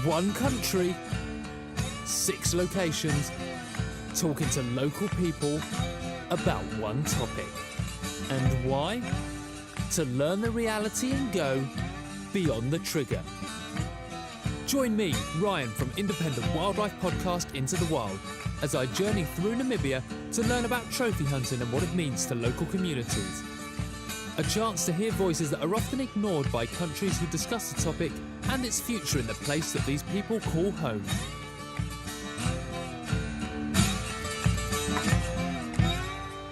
One country, 6 locations, talking to local people about one topic. And why? To learn the reality and go beyond the trigger. Join me, Ryan, from independent wildlife podcast Into the Wild, as I journey through Namibia to learn about trophy hunting and what it means to local communities. A chance to hear voices that are often ignored by countries who discuss the topic and its future in the place that these people call home.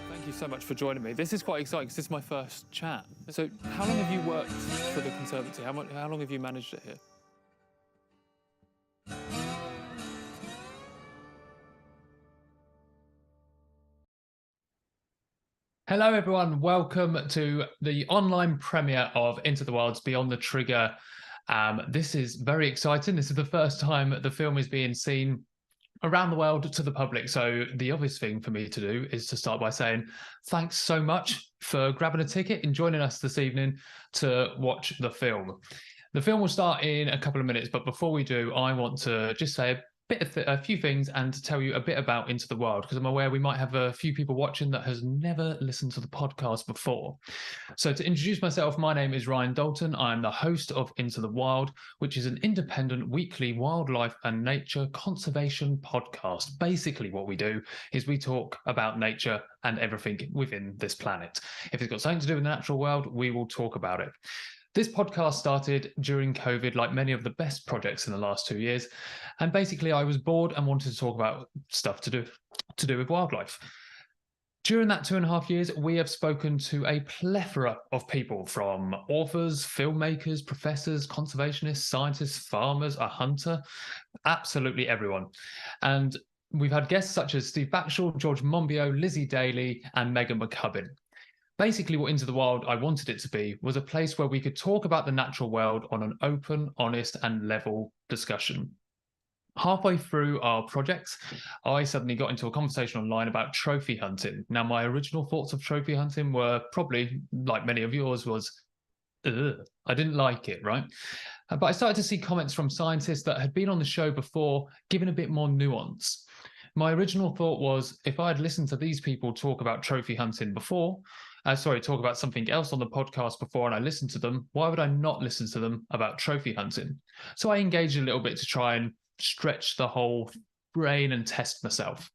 Thank you so much for joining me. This is quite exciting because this is my first chat. So how long have you worked for the Conservancy? How long have you managed it here? Hello everyone, welcome to the online premiere of Into the Wild's Beyond the Trigger. This is very exciting. This is the first time the film is being seen around the world to the public. So the obvious thing for me to do is to start by saying thanks so much for grabbing a ticket and joining us this evening to watch the film. The film will start in a couple of minutes, but before we do, I want to just say a few things and to tell you a bit about Into the Wild, because I'm aware we might have a few people watching that has never listened to the podcast before. So to introduce myself, my name is Ryan Dalton. I'm the host of Into the Wild, which is an independent weekly wildlife and nature conservation podcast. Basically what we do is we talk about nature and everything within this planet. If it's got something to do with the natural world, we will talk about it. This podcast started during COVID, like many of the best projects in the last 2 years. And basically, I was bored and wanted to talk about stuff to do with wildlife. During that 2.5 years, we have spoken to a plethora of people, from authors, filmmakers, professors, conservationists, scientists, farmers, a hunter, absolutely everyone. And we've had guests such as Steve Backshall, George Monbiot, Lizzie Daly, and Megan McCubbin. Basically, what Into the Wild I wanted it to be was a place where we could talk about the natural world on an open, honest, and level discussion. Halfway through our project, I suddenly got into a conversation online about trophy hunting. Now, my original thoughts of trophy hunting were probably, like many of yours, was, ugh, I didn't like it, right? But I started to see comments from scientists that had been on the show before, giving a bit more nuance. My original thought was, if I had listened to these people talk about trophy hunting before, talk about something else on the podcast before and I listened to them, why would I not listen to them about trophy hunting? So I engaged a little bit to try and stretch the whole brain and test myself.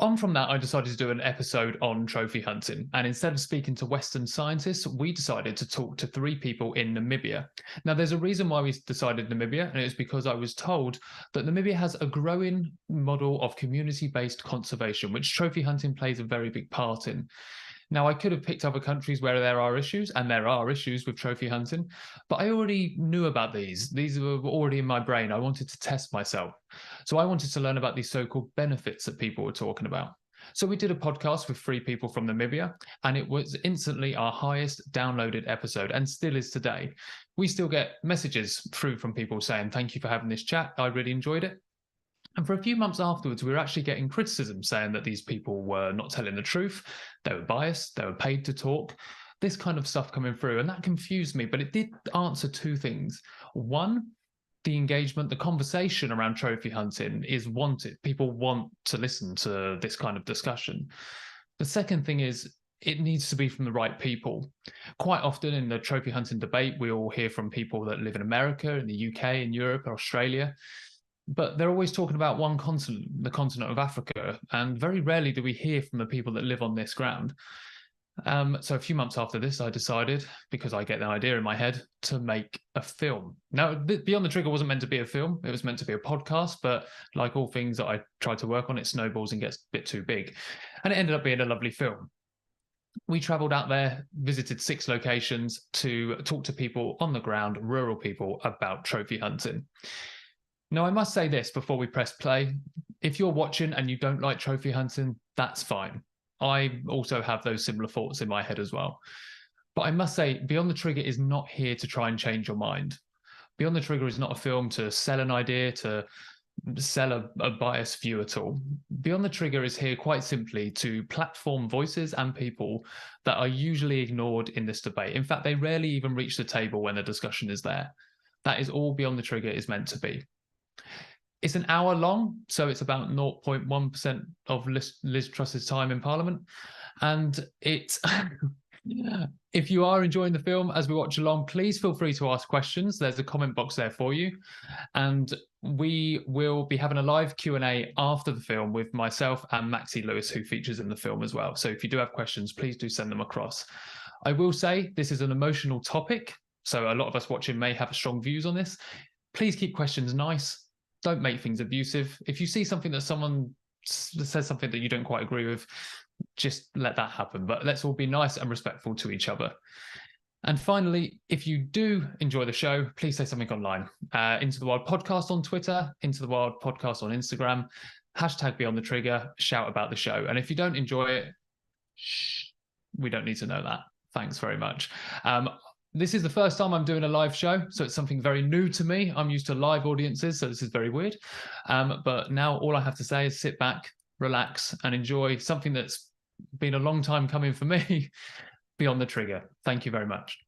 On from that, I decided to do an episode on trophy hunting. And instead of speaking to Western scientists, we decided to talk to 3 people in Namibia. Now, there's a reason why we decided Namibia, and it was because I was told that Namibia has a growing model of community-based conservation, which trophy hunting plays a very big part in. Now, I could have picked other countries where there are issues, and there are issues with trophy hunting, but I already knew about these. These were already in my brain. I wanted to test myself. So I wanted to learn about these so-called benefits that people were talking about. So we did a podcast with 3 people from Namibia, and it was instantly our highest downloaded episode, and still is today. We still get messages through from people saying, thank you for having this chat. I really enjoyed it. And for a few months afterwards, we were actually getting criticism saying that these people were not telling the truth, they were biased, they were paid to talk, this kind of stuff coming through. And that confused me, but it did answer 2 things. One, the engagement, the conversation around trophy hunting is wanted. People want to listen to this kind of discussion. The second thing is, it needs to be from the right people. Quite often in the trophy hunting debate, we all hear from people that live in America, in the UK, in Europe, or Australia. But they're always talking about one continent, the continent of Africa, and very rarely do we hear from the people that live on this ground. So a few months after this, I decided, because I get the idea in my head, to make a film. Now, Beyond the Trigger wasn't meant to be a film. It was meant to be a podcast, but like all things that I try to work on, it snowballs and gets a bit too big. And it ended up being a lovely film. We traveled out there, visited 6 locations to talk to people on the ground, rural people, about trophy hunting. Now, I must say this before we press play. If you're watching and you don't like trophy hunting, that's fine. I also have those similar thoughts in my head as well. But I must say, Beyond the Trigger is not here to try and change your mind. Beyond the Trigger is not a film to sell an idea, to sell a biased view at all. Beyond the Trigger is here quite simply to platform voices and people that are usually ignored in this debate. In fact, they rarely even reach the table when the discussion is there. That is all Beyond the Trigger is meant to be. It's an hour long, so it's about 0.1% of Liz Truss's time in Parliament. And it's if you are enjoying the film as we watch along, please feel free to ask questions. There's a comment box there for you. And we will be having a live Q&A after the film with myself and Maxie Lewis, who features in the film as well. So if you do have questions, please do send them across. I will say this is an emotional topic, so a lot of us watching may have strong views on this. Please keep questions nice. Don't make things abusive. If you see something that someone says something that you don't quite agree with, just let that happen. But let's all be nice and respectful to each other. And finally, if you do enjoy the show, please say something online. Into the Wild Podcast on Twitter, Into the Wild Podcast on Instagram, #Beyond the Trigger, shout about the show. And if you don't enjoy it, we don't need to know that. Thanks very much. This is the first time I'm doing a live show, so it's something very new to me. I'm used to live audiences, so this is very weird. But now all I have to say is sit back, relax, and enjoy something that's been a long time coming for me, Beyond the Trigger. Thank you very much.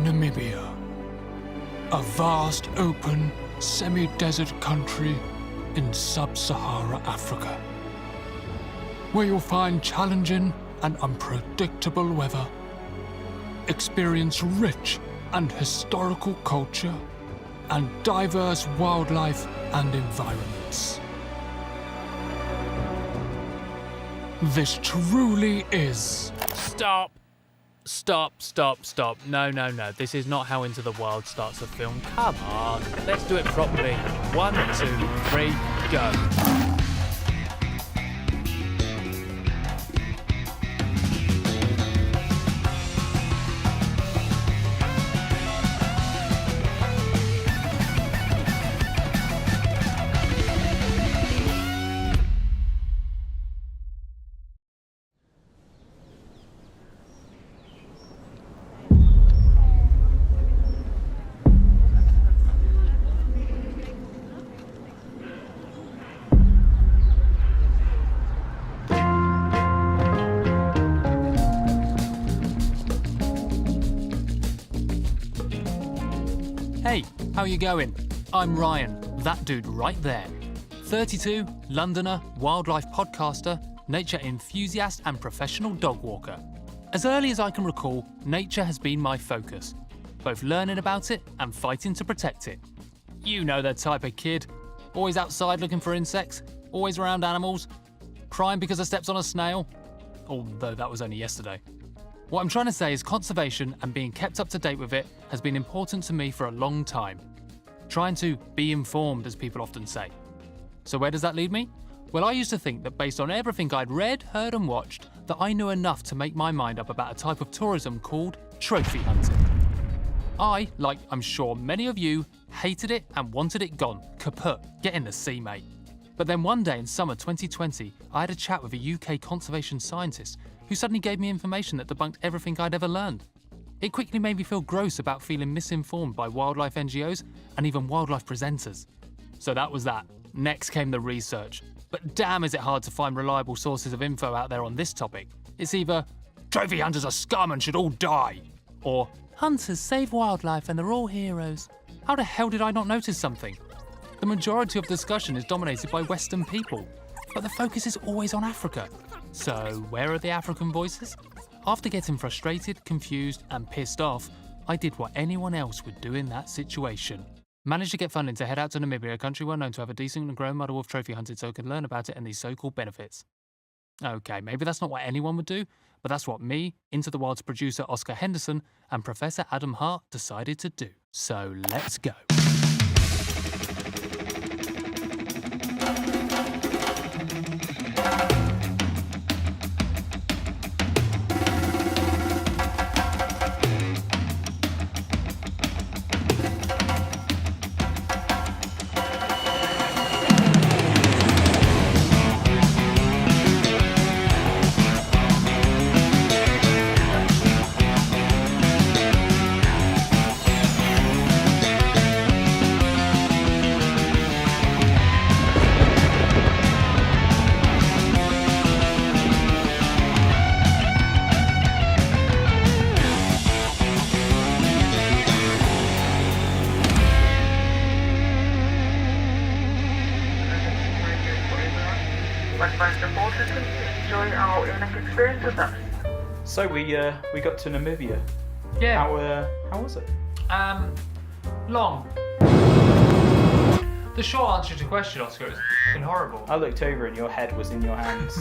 Namibia, a vast, open, semi-desert country in sub-Sahara Africa, where you'll find challenging and unpredictable weather, experience rich and historical culture, and diverse wildlife and environments. This truly is... Stop. No. This is not how Into the Wild starts a film. Come on, let's do it properly. 1, 2, 3, go. Hey, how you going? I'm Ryan, that dude right there. 32, Londoner, wildlife podcaster, nature enthusiast and professional dog walker. As early as I can recall, nature has been my focus, both learning about it and fighting to protect it. You know the type of kid, always outside looking for insects, always around animals, crying because I stepped on a snail, although that was only yesterday. What I'm trying to say is conservation and being kept up to date with it has been important to me for a long time. Trying to be informed, as people often say. So where does that lead me? Well, I used to think that based on everything I'd read, heard and watched, that I knew enough to make my mind up about a type of tourism called trophy hunting. I, like I'm sure many of you, hated it and wanted it gone. Kaput, get in the sea, mate. But then one day in summer 2020, I had a chat with a UK conservation scientist who suddenly gave me information that debunked everything I'd ever learned. It quickly made me feel gross about feeling misinformed by wildlife NGOs and even wildlife presenters. So that was that. Next came the research. But damn is it hard to find reliable sources of info out there on this topic. It's either, trophy hunters are scum and should all die, or hunters save wildlife and they're all heroes. How the hell did I not notice something? The majority of discussion is dominated by Western people, but the focus is always on Africa. So where are the African voices? After getting frustrated, confused and pissed off, I did what anyone else would do in that situation. Managed to get funding to head out to Namibia, a country well known to have a decent and growing model of trophy hunted, so I could learn about it and these so-called benefits. Okay, maybe that's not what anyone would do, but that's what me, Into the Wild's producer Oscar Henderson, and Professor Adam Hart decided to do. So let's go. Enjoy our unique experience with us. So we got to Namibia. Yeah. How was it? Long. The short answer to your question, Oscar, is fucking horrible. I looked over and your head was in your hands.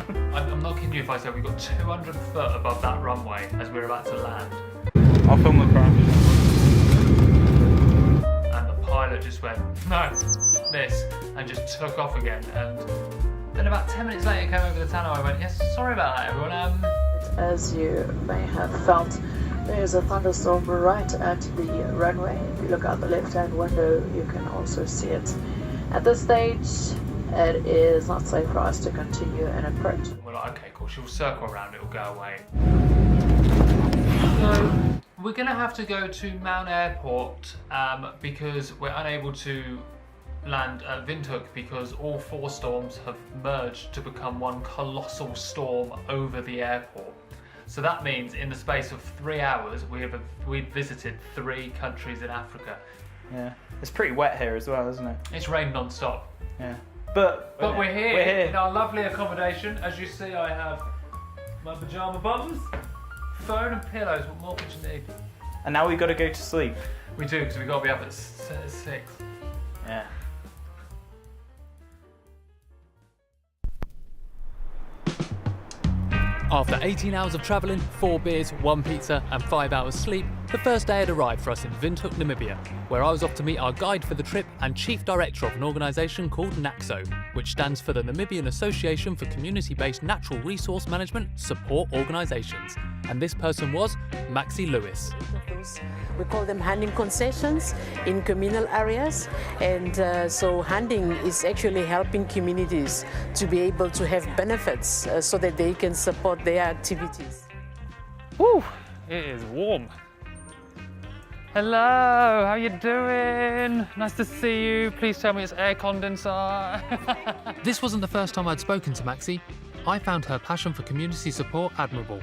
I'm not kidding you if I say we got 200 foot above that runway as we were about to land. I'll film the crash. And the pilot just went, no, this, and just took off again. And then about 10 minutes later, came over the tunnel. I went, yes, sorry about that, everyone. As you may have felt, there is a thunderstorm right at the runway. If you look out the left-hand window, you can also see it. At this stage, it is not safe for us to continue and approach. We're like, okay, cool, she'll circle around, it'll go away. So, we're going to have to go to Mount Airport because we're unable to land at Windhoek because all 4 storms have merged to become one colossal storm over the airport. So that means in the space of 3 hours, we've visited 3 countries in Africa. Yeah, it's pretty wet here as well, isn't it? It's rained non-stop. Yeah, but we're here in our lovely accommodation. As you see, I have my pyjama bottoms, phone and pillows. What more could you need? And now we've got to go to sleep. We do, because we've got to be up at 6. Yeah. After 18 hours of travelling, 4 beers, 1 pizza and 5 hours sleep, the first day had arrived for us in Windhoek, Namibia, where I was off to meet our guide for the trip and chief director of an organisation called NACSO, which stands for the Namibian Association for Community-Based Natural Resource Management Support Organisations. And this person was Maxie Lewis. We call them handing concessions in communal areas, and so handing is actually helping communities to be able to have benefits so that they can support their activities. Woo! It is warm. Hello, how you doing? Nice to see you. Please tell me it's air condenser. This wasn't the first time I'd spoken to Maxie. I found her passion for community support admirable.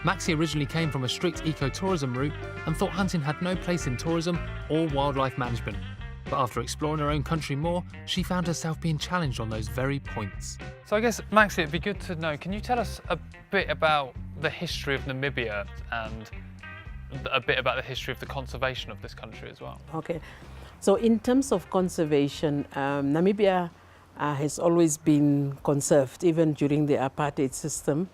Maxie originally came from a strict ecotourism route and thought hunting had no place in tourism or wildlife management. But after exploring her own country more, she found herself being challenged on those very points. So I guess, Maxie, it'd be good to know, can you tell us a bit about the history of Namibia and a bit about the history of the conservation of this country as well? Okay, so in terms of conservation, Namibia has always been conserved, even during the apartheid system.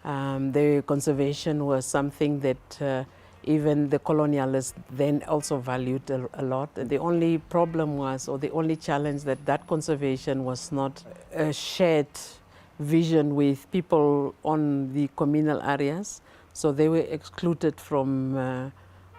The conservation was something that even the colonialists then also valued a lot. The only problem was, or the only challenge, that conservation was not a shared vision with people on the communal areas. So they were excluded from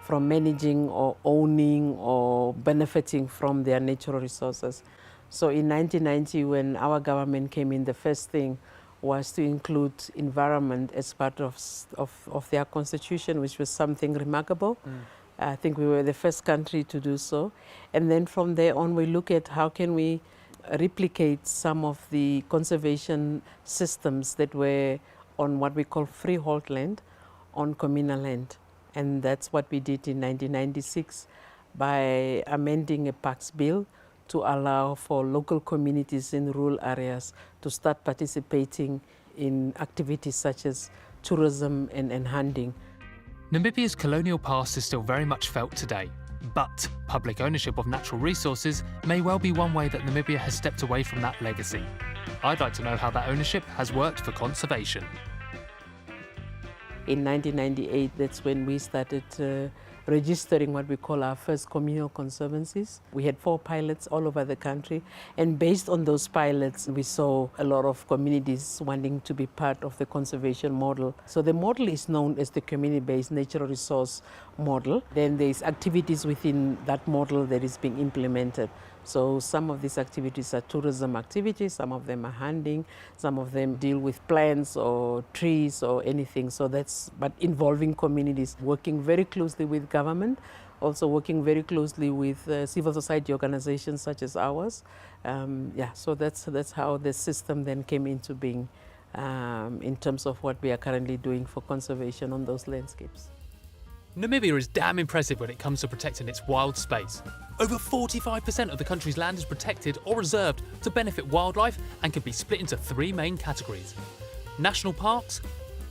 managing or owning or benefiting from their natural resources. So in 1990, when our government came in, the first thing was to include environment as part of their constitution, which was something remarkable. I think we were the first country to do so. And then from there on, we look at how can we replicate some of the conservation systems that were on what we call freehold land, on communal land. And that's what we did in 1996 by amending a Parks Bill to allow for local communities in rural areas to start participating in activities such as tourism and hunting. Namibia's colonial past is still very much felt today. But public ownership of natural resources may well be one way that Namibia has stepped away from that legacy. I'd like to know how that ownership has worked for conservation. In 1998, that's when we started registering what we call our first communal conservancies. We had 4 pilots all over the country, and based on those pilots, we saw a lot of communities wanting to be part of the conservation model. So the model is known as the community-based natural resource model. Then there's activities within that model that is being implemented. So some of these activities are tourism activities, some of them are hunting, some of them deal with plants or trees or anything. So but involving communities, working very closely with government, also working very closely with civil society organizations such as ours. So that's how the system then came into being in terms of what we are currently doing for conservation on those landscapes. Namibia is damn impressive when it comes to protecting its wild space. Over 45% of the country's land is protected or reserved to benefit wildlife and can be split into 3 main categories: national parks,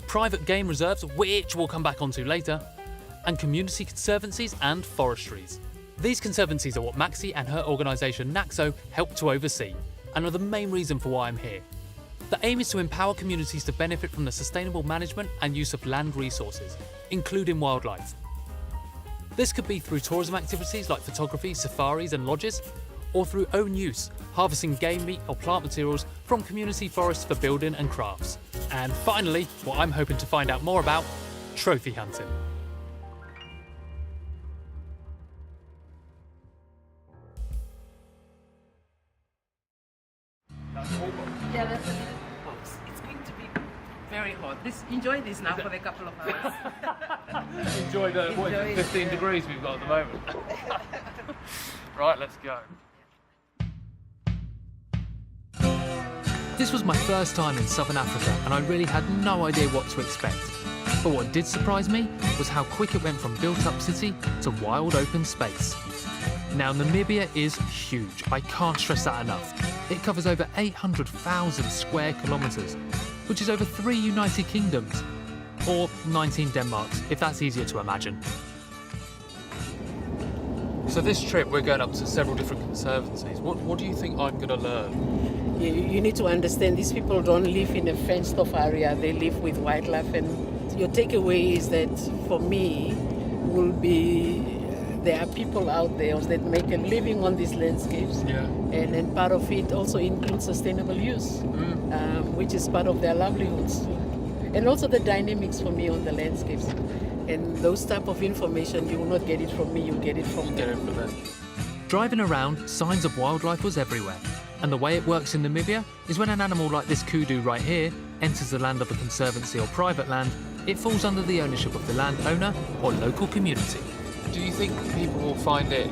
private game reserves, which we'll come back onto later, and community conservancies and forestries. These conservancies are what Maxi and her organisation NAXO help to oversee, and are the main reason for why I'm here. The aim is to empower communities to benefit from the sustainable management and use of land resources, including wildlife. This could be through tourism activities like photography, safaris and lodges, or through own use, harvesting game meat or plant materials from community forests for building and crafts. And finally, what I'm hoping to find out more about, trophy hunting. Yeah, that's a little box. It's going to be very hot. Enjoy this now for a couple of hours. Enjoy the 15 degrees we've got at the moment. Right, let's go. This was my first time in Southern Africa and I really had no idea what to expect. But what did surprise me was how quick it went from built-up city to wild open space. Now, Namibia is huge. I can't stress that enough. It covers over 800,000 square kilometres, which is over 3 United Kingdoms, or 19 Denmarks, if that's easier to imagine. So this trip, we're going up to several different conservancies. What do you think I'm going to learn? You need to understand these people don't live in a fenced-off area. They live with wildlife, and your takeaway is that, for me, will be there are people out there that make a living on these landscapes, and then part of it also includes sustainable use, which is part of their livelihoods, and also the dynamics for me on the landscapes. And those type of information, you will not get it from me, you get it from them. Driving around, signs of wildlife was everywhere. And the way it works in Namibia is when an animal like this kudu right here enters the land of a conservancy or private land, it falls under the ownership of the landowner or local community. Do you think people will find it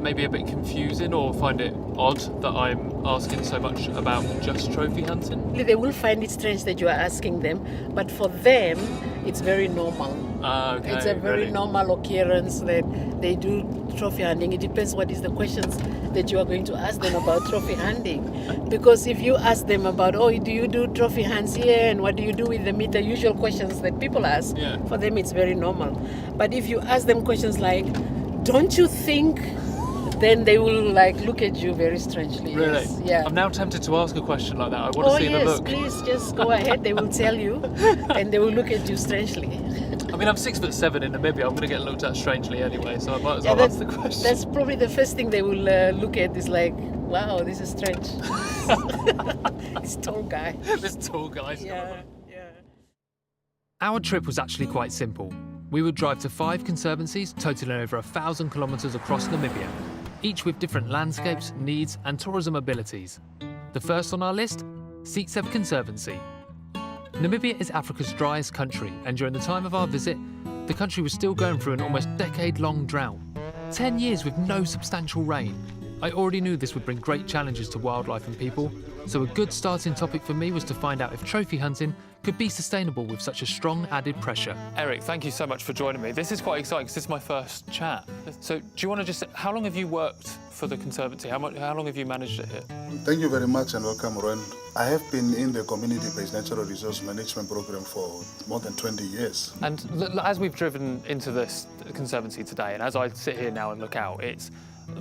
maybe a bit confusing or find it odd that I'm asking so much about just trophy hunting? They will find it strange that you are asking them, but for them, it's very normal. Okay, it's a very normal occurrence that they do trophy hunting. It depends what is the questions that you are going to ask them about trophy hunting. Because if you ask them about, do you do trophy hunts here and what do you do with the meat, the usual questions that people ask, for them it's very normal. But if you ask them questions like, don't you think, then they will look at you very strangely. Really? Yes. Yeah. I'm now tempted to ask a question like that. I want to see the look. Please just go ahead. They will tell you, and they will look at you strangely. I mean, I'm 6'7" in Namibia. I'm going to get looked at strangely anyway, so I might as well ask the question. That's probably the first thing they will look at is like, wow, this is strange. This tall guy. This tall guy. Yeah. Our trip was actually quite simple. We would drive to 5 conservancies, totaling over 1,000 kilometres across Namibia, each with different landscapes, needs and tourism abilities. The first on our list, Seeksef Conservancy. Namibia is Africa's driest country, and during the time of our visit, the country was still going through an almost decade-long drought. 10 years with no substantial rain. I already knew this would bring great challenges to wildlife and people, so a good starting topic for me was to find out if trophy hunting could be sustainable with such a strong added pressure. Eric, thank you so much for joining me. This is quite exciting because this is my first chat. So do you want to just, how long have you worked for the Conservancy? How long have you managed it here? Thank you very much and welcome, Ryan. I have been in the community-based natural resource management program for more than 20 years. And as we've driven into this Conservancy today, and as I sit here now and look out,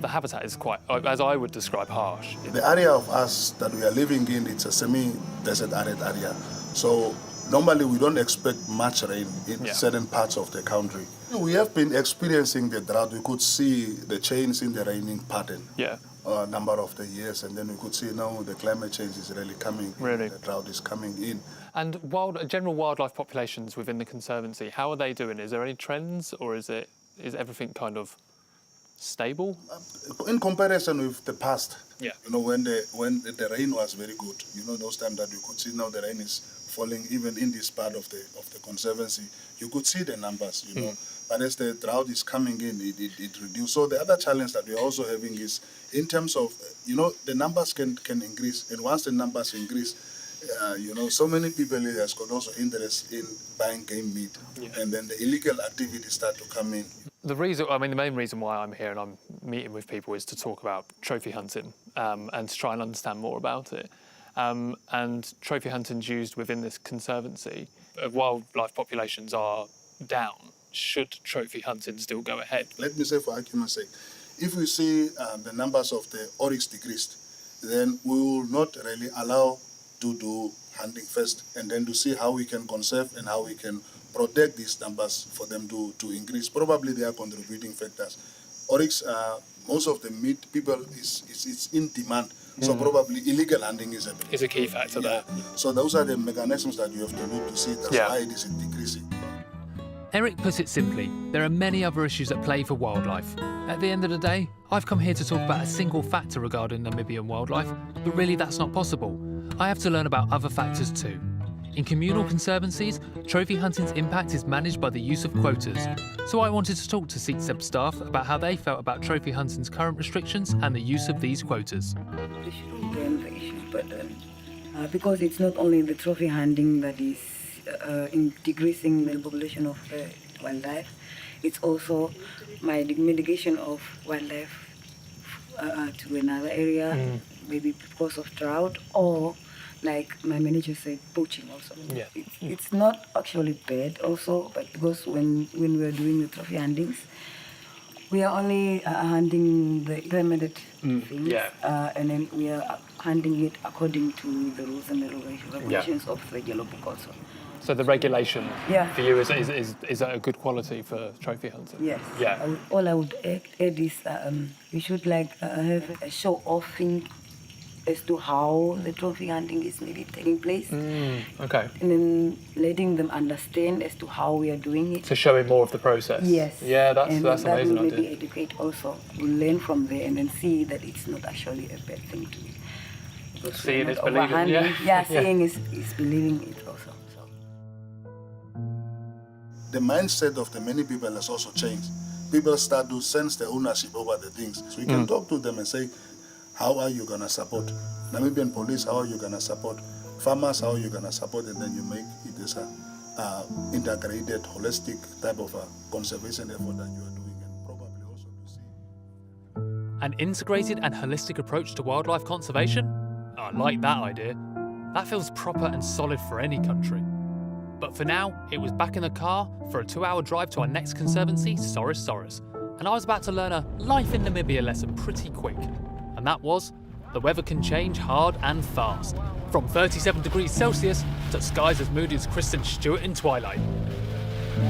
the habitat is quite, as I would describe, harsh. The area of us that we are living in, it's a semi-desert arid area. So normally we don't expect much rain in certain parts of the country. We have been experiencing the drought. We could see the change in the raining pattern. Yeah. A number of the years, and then we could see now the climate change is really coming. Really? The drought is coming in. And general wildlife populations within the Conservancy, how are they doing? Is there any trends, or is everything kind of stable? In comparison with the past, yeah. You know, when the rain was very good, you know, those times that we could see now the rain is falling even in this part of the Conservancy, you could see the numbers, you know. But as the drought is coming in, it reduces. So the other challenge that we're also having is in terms of, you know, the numbers can increase. And once the numbers increase, you know, so many people has got also interest in buying game meat. Yeah. And then the illegal activities start to come in. The main reason why I'm here and I'm meeting with people is to talk about trophy hunting and to try and understand more about it. And trophy hunting's used within this Conservancy. Wildlife populations are down. Should trophy hunting still go ahead? Let me say, for argument's sake, if we see the numbers of the oryx decreased, then we will not really allow to do hunting first, and then to see how we can conserve and how we can protect these numbers for them to increase. Probably they are contributing factors. Oryx, most of the meat people it's in demand, so probably illegal hunting is a key factor there. So those are the mechanisms that you have to look to see that's why it is decreasing. Eric puts it simply, there are many other issues at play for wildlife. At the end of the day, I've come here to talk about a single factor regarding Namibian wildlife, but really that's not possible. I have to learn about other factors too. In communal conservancies, trophy hunting's impact is managed by the use of quotas. So I wanted to talk to Seatseb staff about how they felt about trophy hunting's current restrictions and the use of these quotas. We shouldn't blame the issue, but because it's not only the trophy hunting that is in decreasing the population of wildlife, it's also my mitigation of wildlife to another area, maybe because of drought, or like my manager said, poaching also. Yeah. It's not actually bad also, but because when we are doing the trophy huntings, we are only hunting the permitted things, and then we are hunting it according to the rules and the regulations of the yellow book also. So the regulation for you is that a good quality for trophy hunting? Yes. Yeah. All I would add is we should have a show-off thing as to how the trophy hunting is maybe taking place. Okay. And then letting them understand as to how we are doing it. To showing more of the process. Yes. Yeah, that's and amazing that will idea. maybe educate also. We'll learn from there and then see that it's not actually a bad thing to do. Seeing is believing. Seeing is believing it also. The mindset of the many people has also changed. People start to sense the ownership over the things. So you can talk to them and say, how are you going to support? Namibian police, how are you going to support? Farmers, how are you going to support? And then you make it as an integrated, holistic type of a conservation effort that you are doing, and probably also to see. An integrated and holistic approach to wildlife conservation? I like that idea. That feels proper and solid for any country. But for now, it was back in the car for a 2-hour drive to our next conservancy, Soros. And I was about to learn a life in Namibia lesson pretty quick. And that was, the weather can change hard and fast. From 37 degrees Celsius to skies as moody as Kristen Stewart in Twilight.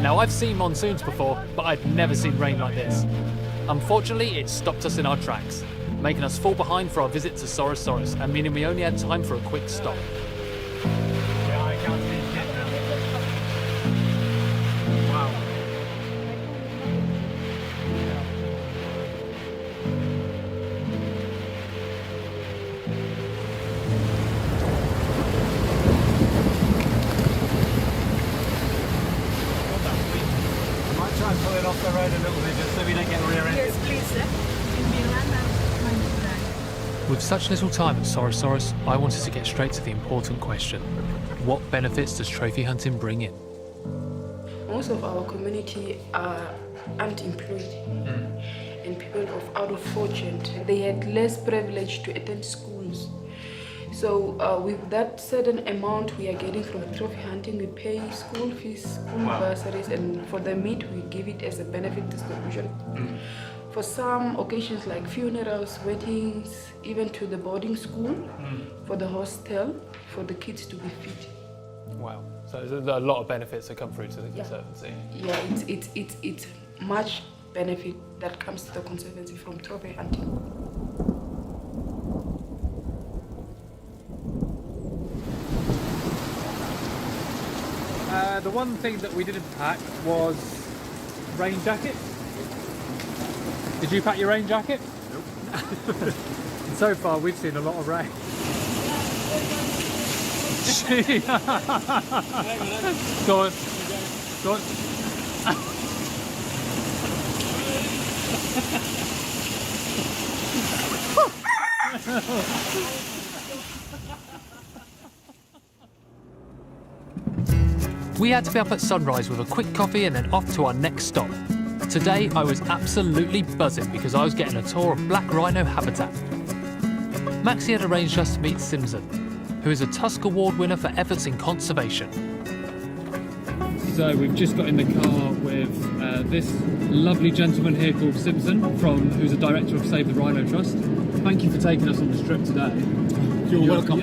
Now I've seen monsoons before, but I'd never seen rain like this. Unfortunately, it stopped us in our tracks, making us fall behind for our visit to Soros and meaning we only had time for a quick stop. Pull it off the road a little bit just so we don't get rear-ended. Yes, please, sir. With such little time at Sorosaurus, I wanted to get straight to the important question. What benefits does trophy hunting bring in? Most of our community are unemployed and people out of fortune. They had less privilege to attend schools. So with that certain amount we are getting from trophy hunting, we pay school fees, school bursaries, and for the meat we give it as a benefit distribution. For some occasions like funerals, weddings, even to the boarding school, for the hostel, for the kids to be fed. Wow. So there's a lot of benefits that come through to the Conservancy. Yeah, it's much benefit that comes to the Conservancy from trophy hunting. The one thing that we didn't pack was rain jacket. Did you pack your rain jacket? Nope. And so far we've seen a lot of rain. Go on. Go on. We had to be up at sunrise with a quick coffee and then off to our next stop. Today I was absolutely buzzing because I was getting a tour of black rhino habitat. Maxie had arranged us to meet Simpson, who is a Tusk Award winner for efforts in conservation. So we've just got in the car with this lovely gentleman here called Simpson, who's a director of Save the Rhino Trust. Thank you for taking us on this trip today. You're welcome.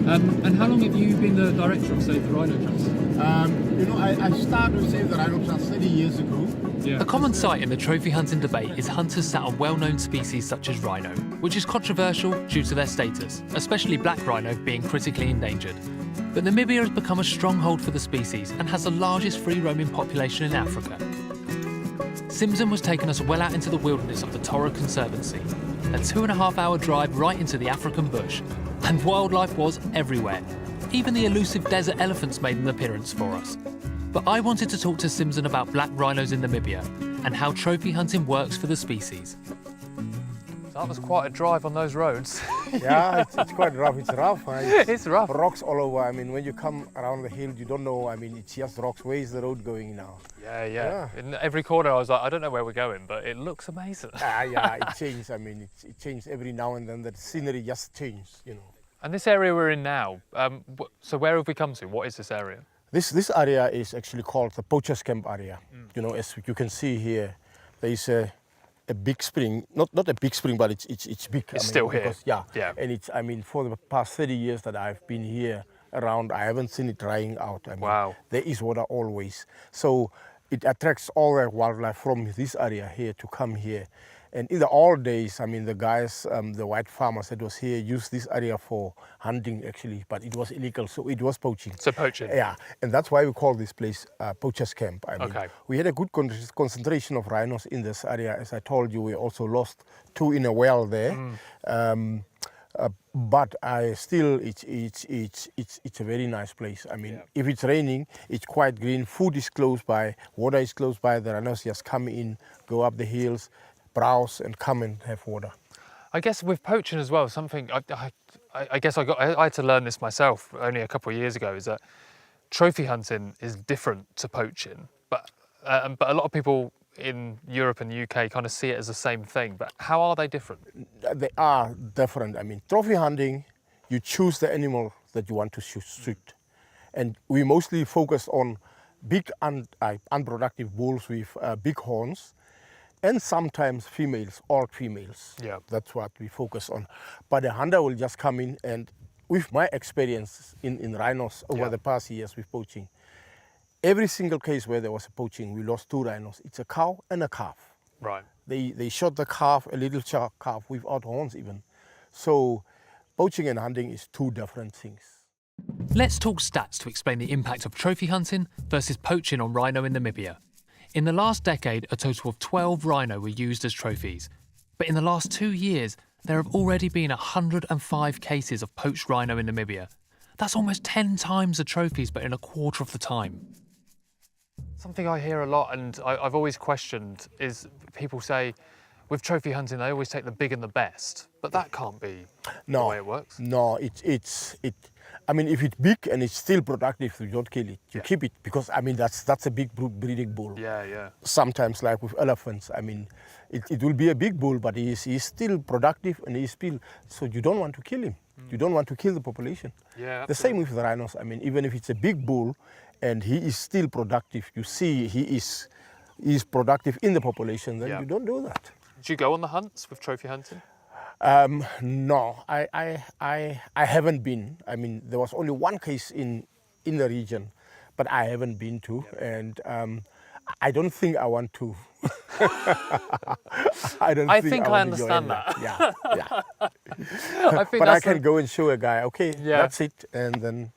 And how long have you been the director of Save the Rhino Trust? I started to Save the Rhino Trust 30 years ago. A common sight in the trophy hunting debate is hunters sat on well-known species such as rhino, which is controversial due to their status, especially black rhino being critically endangered. But Namibia has become a stronghold for the species and has the largest free-roaming population in Africa. Simpson was taking us well out into the wilderness of the Torre Conservancy, a 2.5-hour drive right into the African bush, and wildlife was everywhere. Even the elusive desert elephants made an appearance for us. But I wanted to talk to Simpson about black rhinos in Namibia and how trophy hunting works for the species. That was quite a drive on those roads. Yeah, it's quite rough. It's rough. It's rough. Rocks all over. I mean, when you come around the hill, you don't know. I mean, it's just rocks. Where is the road going now? Yeah. In every corner, I was like, I don't know where we're going, but it looks amazing. Yeah, it changes. I mean, it changes every now and then. The scenery just changes, And this area we're in now, so where have we come to? What is this area? This area is actually called the Poachers Camp area. As you can see here, there is a big spring, not a big spring, but it's big. It's still here. Because, yeah. And for the past 30 years that I've been here around, I haven't seen it drying out. Wow. There is water always. So it attracts all the wildlife from this area here to come here. And in the old days, the guys, the white farmers that was here used this area for hunting actually, but it was illegal, so it was poaching. So poaching? Yeah, and that's why we call this place Poachers Camp. Okay. We had a good concentration of rhinos in this area. As I told you, we also lost 2 in a well there. But it's a very nice place. If it's raining, it's quite green. Food is close by, water is close by. The rhinos just come in, go up the hills, browse and come and have water. I guess with poaching as well, something I guess I had to learn this myself only a couple of years ago, is that trophy hunting is different to poaching, but a lot of people in Europe and the UK kind of see it as the same thing. But how are they different? They are different. Trophy hunting, you choose the animal that you want to shoot, and we mostly focus on big unproductive bulls with big horns. And sometimes females, all females. Yeah. That's what we focus on. But the hunter will just come in, and with my experience in rhinos over the past years with poaching, every single case where there was a poaching, we lost 2 rhinos. It's a cow and a calf. Right. They shot the calf, a little calf without horns even. So poaching and hunting is 2 different things. Let's talk stats to explain the impact of trophy hunting versus poaching on rhino in Namibia. In the last decade, a total of 12 rhino were used as trophies. But in the last 2 years, there have already been 105 cases of poached rhino in Namibia. That's almost 10 times the trophies, but in a quarter of the time. Something I hear a lot, and I've always questioned, is people say, with trophy hunting, they always take the big and the best, but that can't be the way it works. No, I mean, if it's big and it's still productive, you don't kill it. You keep it because, I mean, that's a big breeding bull. Yeah. Sometimes, like with elephants, I mean, it will be a big bull, but he's still productive and he's still, so you don't want to kill him. You don't want to kill the population. Yeah, the same with the rhinos. I mean, even if it's a big bull and he is still productive, you see he is productive in the population, then you don't do that. Do you go on the hunts with trophy hunting? No, I haven't been. I mean, there was only one case in the region, but I haven't been to, and I don't think I want to. I think I understand that. Yeah. I think but I can go and show a guy, okay, that's it, and then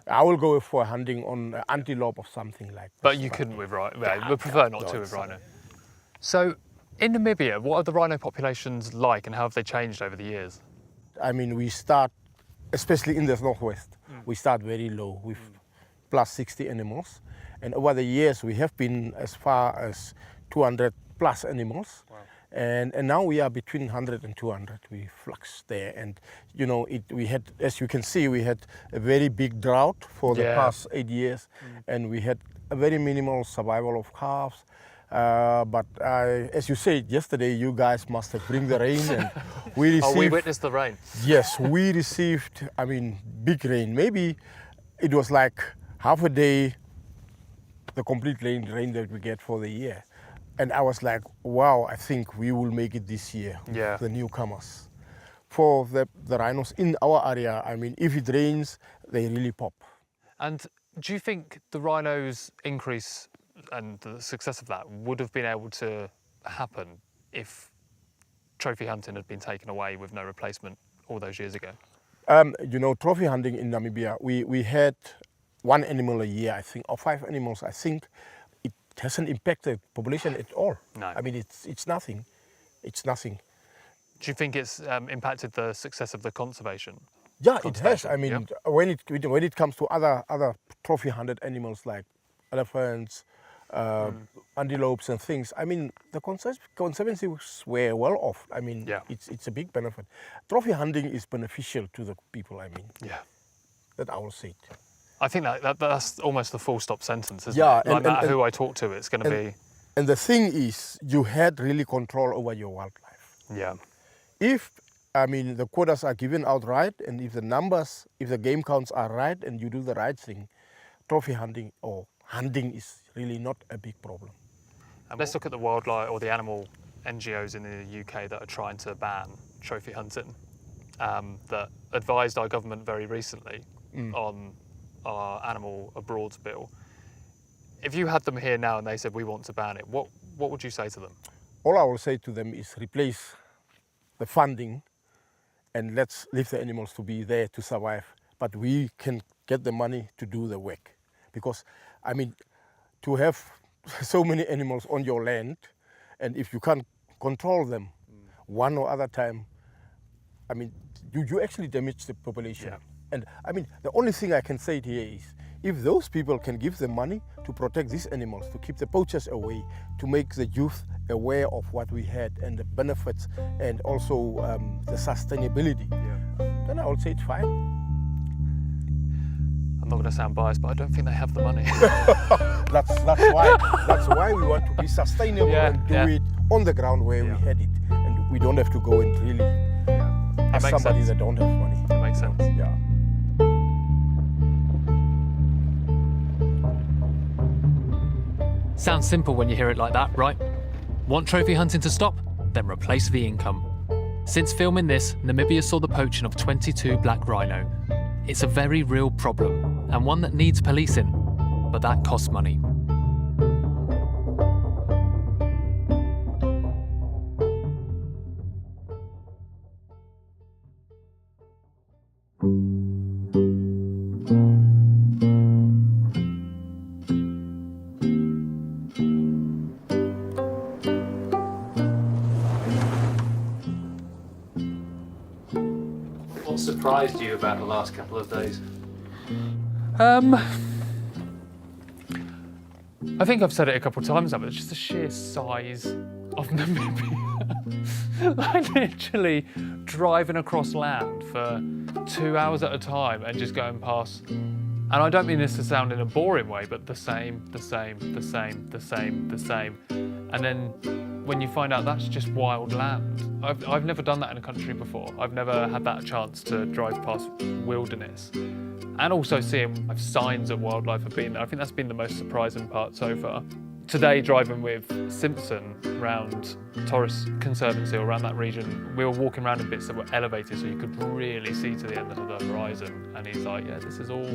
I will go for hunting on antelope or something like that. But you couldn't with rhino. We prefer not to with rhino. So, in Namibia, what are the rhino populations like and how have they changed over the years? I mean, we start, especially in the northwest, we start very low with plus 60 animals. And over the years, we have been as far as 200 plus animals. Wow. And now we are between 100 and 200. We flux there. And, you know, we had, as you can see, we had a very big drought for the past 8 years. And we had a very minimal survival of calves. But as you said yesterday, you guys must have bring the rain, and we received. We witnessed the rain. Yes, we received. I mean, big rain. Maybe it was like half a day, the complete rain that we get for the year, and I was like, wow, I think we will make it this year. Yeah. The newcomers, for the rhinos in our area. I mean, if it rains, they really pop. And do you think the rhinos increase and the success of that would have been able to happen if trophy hunting had been taken away with no replacement all those years ago? You know, trophy hunting in Namibia, we had one animal a year, I think, or 5 animals. I think it hasn't impacted the population at all. No. I mean, it's nothing. It's nothing. Do you think it's impacted the success of the conservation? Yeah, it has. I mean, when it comes to other trophy hunted animals like elephants, antelopes and things, I mean, the conservancies were well off. I mean, it's a big benefit. Trophy hunting is beneficial to the people, I mean. Yeah. That I will say. I think that's almost the full stop sentence, isn't it? No matter who I talk to, it's going to be... And the thing is, you had really control over your wildlife. Yeah. If, I mean, the quotas are given out right, and if the game counts are right, and you do the right thing, trophy hunting or hunting is really not a big problem. And let's look at the wildlife or the animal NGOs in the UK that are trying to ban trophy hunting, that advised our government very recently on our Animal Abroad bill. If you had them here now and they said we want to ban it, what would you say to them? All I will say to them is replace the funding and let's leave the animals to be there to survive. But we can get the money to do the work. Because, I mean, to have so many animals on your land, and if you can't control them one or other time, I mean, you actually damage the population. Yeah. And I mean, the only thing I can say here is, if those people can give the money to protect these animals, to keep the poachers away, to make the youth aware of what we had and the benefits and also the sustainability, then I would say it's fine. I'm not going to sound biased, but I don't think they have the money. That's why we want to be sustainable and do it on the ground where we had it, and we don't have to go and really ask somebody that don't have money. It makes sense. Yeah. Sounds simple when you hear it like that, right? Want trophy hunting to stop? Then replace the income. Since filming this, Namibia saw the poaching of 22 black rhino. It's a very real problem, and one that needs policing, but that costs money. What surprised you about the last couple of days? I think I've said it a couple of times now, but it's just the sheer size of Namibia. Like literally driving across land for 2 hours at a time and just going past. And I don't mean this to sound in a boring way, but the same. And then when you find out that's just wild land. I've never done that in a country before. I've never had that chance to drive past wilderness. And also seeing signs of wildlife have been there. I think that's been the most surprising part so far. Today, driving with Simpson around Torres Conservancy or around that region, we were walking around in bits that were elevated so you could really see to the end of the horizon. And he's like, yeah, this is all,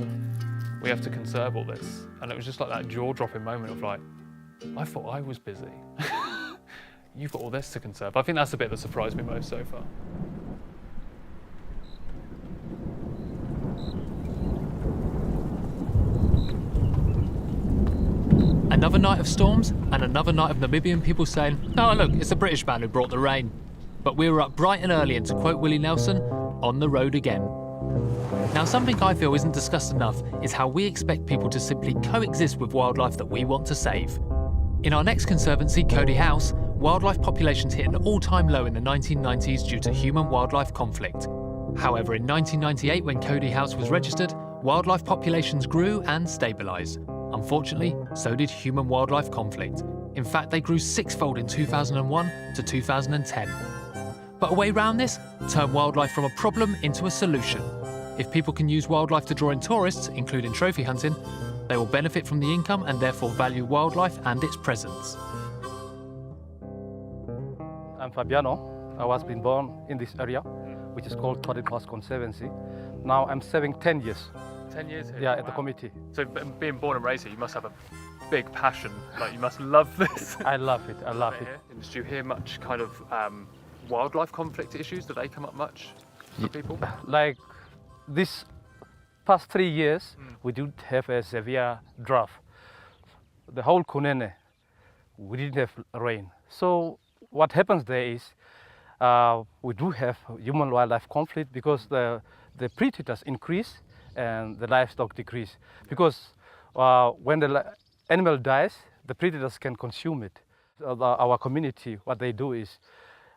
we have to conserve all this. And it was just like that jaw-dropping moment of like, I thought I was busy. You've got all this to conserve. I think that's the bit that surprised me most so far. Another night of storms and another night of Namibian people saying, oh look, it's a British man who brought the rain. But we were up bright and early and, to quote Willie Nelson, on the road again. Now, something I feel isn't discussed enough is how we expect people to simply coexist with wildlife that we want to save. In our next conservancy, Cody House, wildlife populations hit an all-time low in the 1990s due to human-wildlife conflict. However, in 1998, when Cody House was registered, wildlife populations grew and stabilised. Unfortunately, so did human-wildlife conflict. In fact, they grew sixfold in 2001 to 2010. But a way round this, turn wildlife from a problem into a solution. If people can use wildlife to draw in tourists, including trophy hunting, they will benefit from the income and therefore value wildlife and its presence. I'm Fabiano. I was been born in this area, which is called Torres Conservancy. Now I'm serving 10 years. 10 years here? Yeah, at Wow. the committee. So being born and raised here, you must have a big passion. Like, you must love this. I love it. I love it. Do you hear much kind of wildlife conflict issues? Do they come up much for people? Like this past 3 years, we did have a severe drought. The whole Kunene, we didn't have rain. So what happens there is we do have human-wildlife conflict because the predators increase and the livestock decrease. Because when the animal dies, the predators can consume it. Our community, what they do is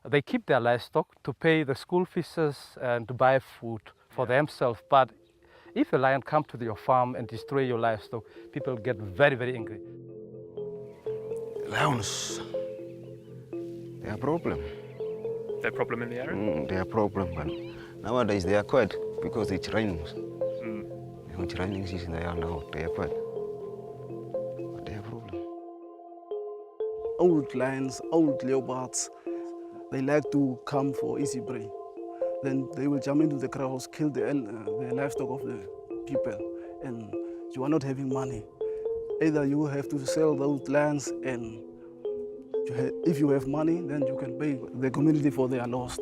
they keep their livestock to pay the school fees and to buy food for themselves. But if a lion comes to your farm and destroy your livestock, people get very, very angry. Lions, they are a problem. They're a problem in the area? They are a problem, but nowadays they are quiet because it rains. When it's raining season, they are now, they are quiet. But they are a problem. Old lions, old leopards, they like to come for easy prey. Then they will jump into the crowds, kill the livestock of the people, and you are not having money. Either you have to sell those lands, and if you have money, then you can pay the community for their loss.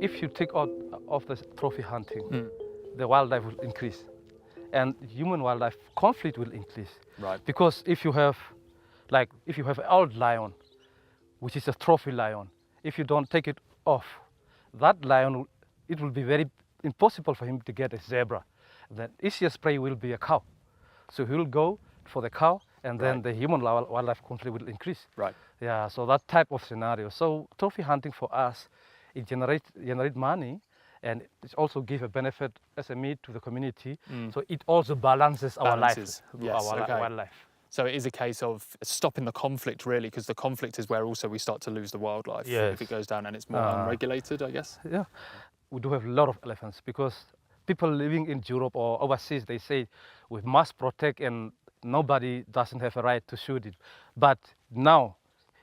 If you take out of the trophy hunting, the wildlife will increase, and human-wildlife conflict will increase. Right. Because if you have an old lion, which is a trophy lion, if you don't take it off, that lion, it will be very impossible for him to get a zebra. The easiest prey will be a cow. So he will go for the cow, and then the human-wildlife conflict will increase. Right. Yeah, so that type of scenario. So trophy hunting for us, it generate money, and it also gives a benefit as a meat to the community. So it also balances our life, our wildlife. So it is a case of stopping the conflict, really, because the conflict is where also we start to lose the wildlife. Yes. If it goes down and it's more unregulated, I guess. Yeah, we do have a lot of elephants because people living in Europe or overseas, they say we must protect and nobody doesn't have a right to shoot it. But now,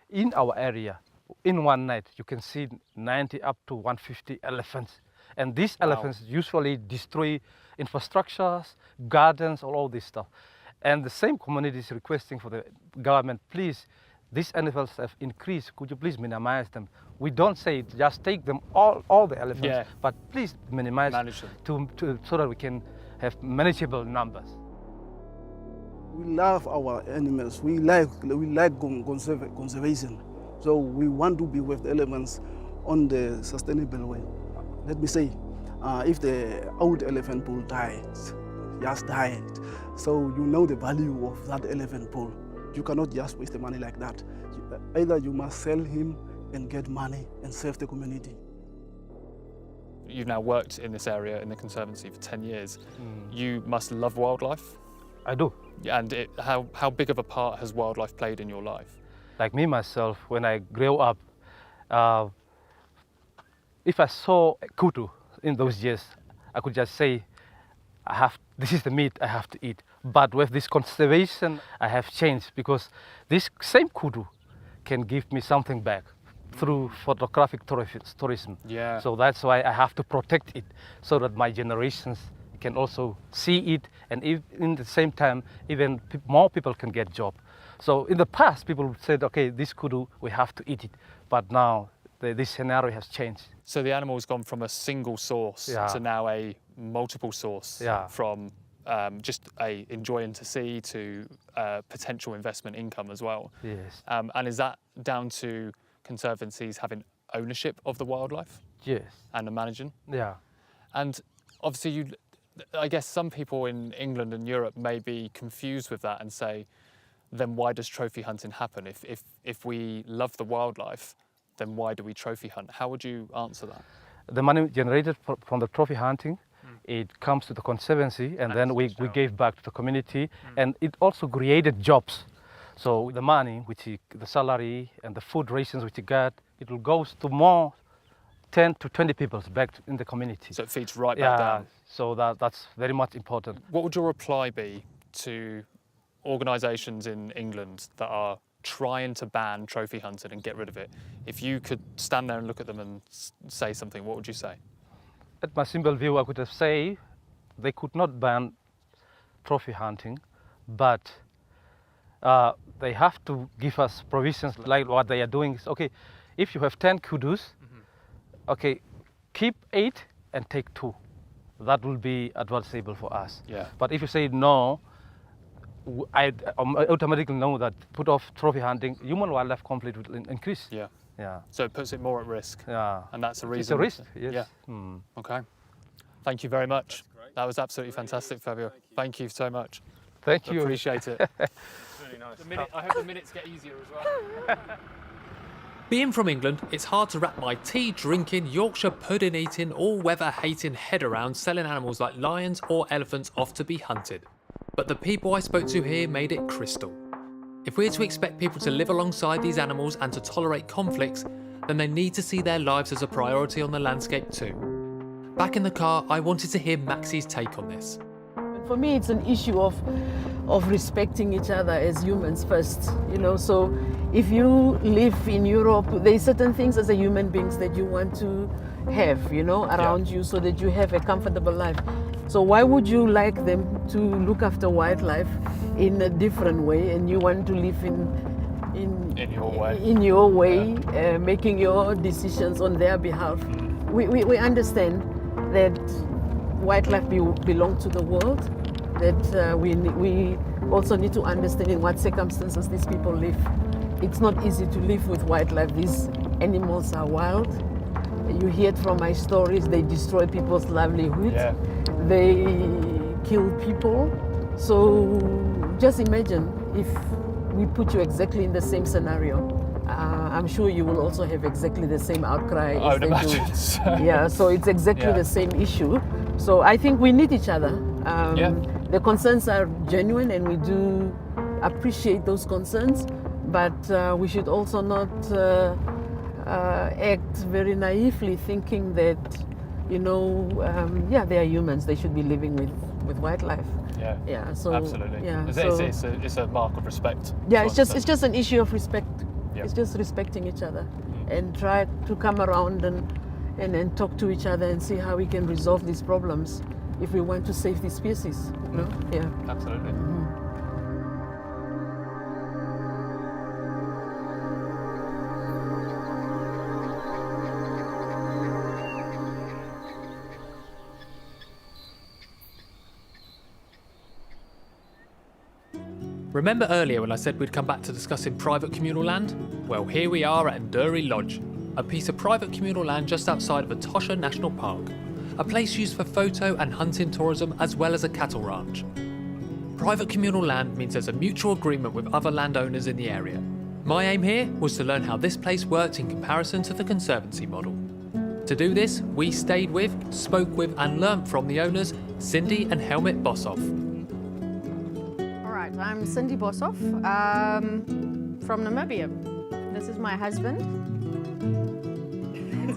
in our area, in one night, you can see 90 up to 150 elephants. And these elephants usually destroy infrastructures, gardens, all this stuff. And the same community is requesting for the government, please, these animals have increased, could you please minimize them? We don't say just take them, all the elephants, but please minimize them so that we can have manageable numbers. We love our animals, we like conservation. So we want to be with the elements on the sustainable way. Let me say, if the old elephant bull died, just died, so you know the value of that elephant bull. You cannot just waste the money like that. Either you must sell him and get money and serve the community. You've now worked in this area in the Conservancy for 10 years. You must love wildlife. I do. And how big of a part has wildlife played in your life? Like me, myself, when I grew up, if I saw a kudu in those years, I could just say, this is the meat I have to eat. But with this conservation, I have changed because this same kudu can give me something back through photographic tourism. Yeah. So that's why I have to protect it so that my generations can also see it, and in the same time, even more people can get job. So in the past, people said, okay, this kudu, we have to eat it. But now this scenario has changed. So the animal's gone from a single source to now a multiple source, from just enjoying to see to potential investment income as well. Yes. And is that down to conservancies having ownership of the wildlife? Yes. And the managing? Yeah. And obviously, I guess some people in England and Europe may be confused with that and say, then why does trophy hunting happen? If we love the wildlife, then why do we trophy hunt? How would you answer that? The money generated from the trophy hunting, it comes to the conservancy, and then we gave back to the community, and it also created jobs. So the money, the salary and the food rations which you got, it will go to more 10 to 20 people back in the community. So it feeds right back down. So that's very much important. What would your reply be to organisations in England that are trying to ban trophy hunting and get rid of it? If you could stand there and look at them and say something, what would you say? At my simple view, I could have said they could not ban trophy hunting, but they have to give us provisions like what they are doing. Okay, if you have 10 kudus, okay, keep 8 and take 2. That will be advisable for us. Yeah. But if you say no, I automatically know that put off trophy hunting, human-wildlife conflict will increase. Yeah. Yeah. So it puts it more at risk. Yeah. And that's a reason. It's a risk, yes. Yeah. Okay. Thank you very much. That was absolutely fantastic, Fabio. Thank you so much. Thank you. Appreciate it. Really nice. I hope the minutes get easier as well. Being from England, it's hard to wrap my tea drinking, Yorkshire pudding eating, all-weather hating head around selling animals like lions or elephants off to be hunted. But the people I spoke to here made it crystal. If we're to expect people to live alongside these animals and to tolerate conflicts, then they need to see their lives as a priority on the landscape too. Back in the car, I wanted to hear Maxi's take on this. For me, it's an issue of respecting each other as humans first, so if you live in Europe, there's certain things as a human beings that you want to have, around you so that you have a comfortable life. So why would you like them to look after wildlife in a different way and you want to live in your way, making your decisions on their behalf? We understand that wildlife belong to the world, that we also need to understand in what circumstances these people live. It's not easy to live with wildlife. These animals are wild. You hear it from my stories, they destroy people's livelihoods. Yeah. They kill people. So just imagine if we put you exactly in the same scenario. I'm sure you will also have exactly the same outcry. I would imagine so. Yeah, so it's exactly the same issue. So I think we need each other. The concerns are genuine and we do appreciate those concerns, but we should also not act very naively thinking that, they are humans, they should be living with wildlife. Yeah, so absolutely. Yeah, it's a mark of respect. Yeah, it's just an issue of respect. Yeah. It's just respecting each other and try to come around and talk to each other and see how we can resolve these problems if we want to save this species. Yeah. Absolutely. Remember earlier when I said we'd come back to discussing private communal land? Well, here we are at Nduri Lodge, a piece of private communal land just outside of Etosha National Park, a place used for photo and hunting tourism as well as a cattle ranch. Private communal land means there's a mutual agreement with other landowners in the area. My aim here was to learn how this place worked in comparison to the Conservancy model. To do this, we stayed with, spoke with and learnt from the owners, Cindy and Helmut Boshoff. All right, I'm Cindy Boshoff from Namibia. This is my husband.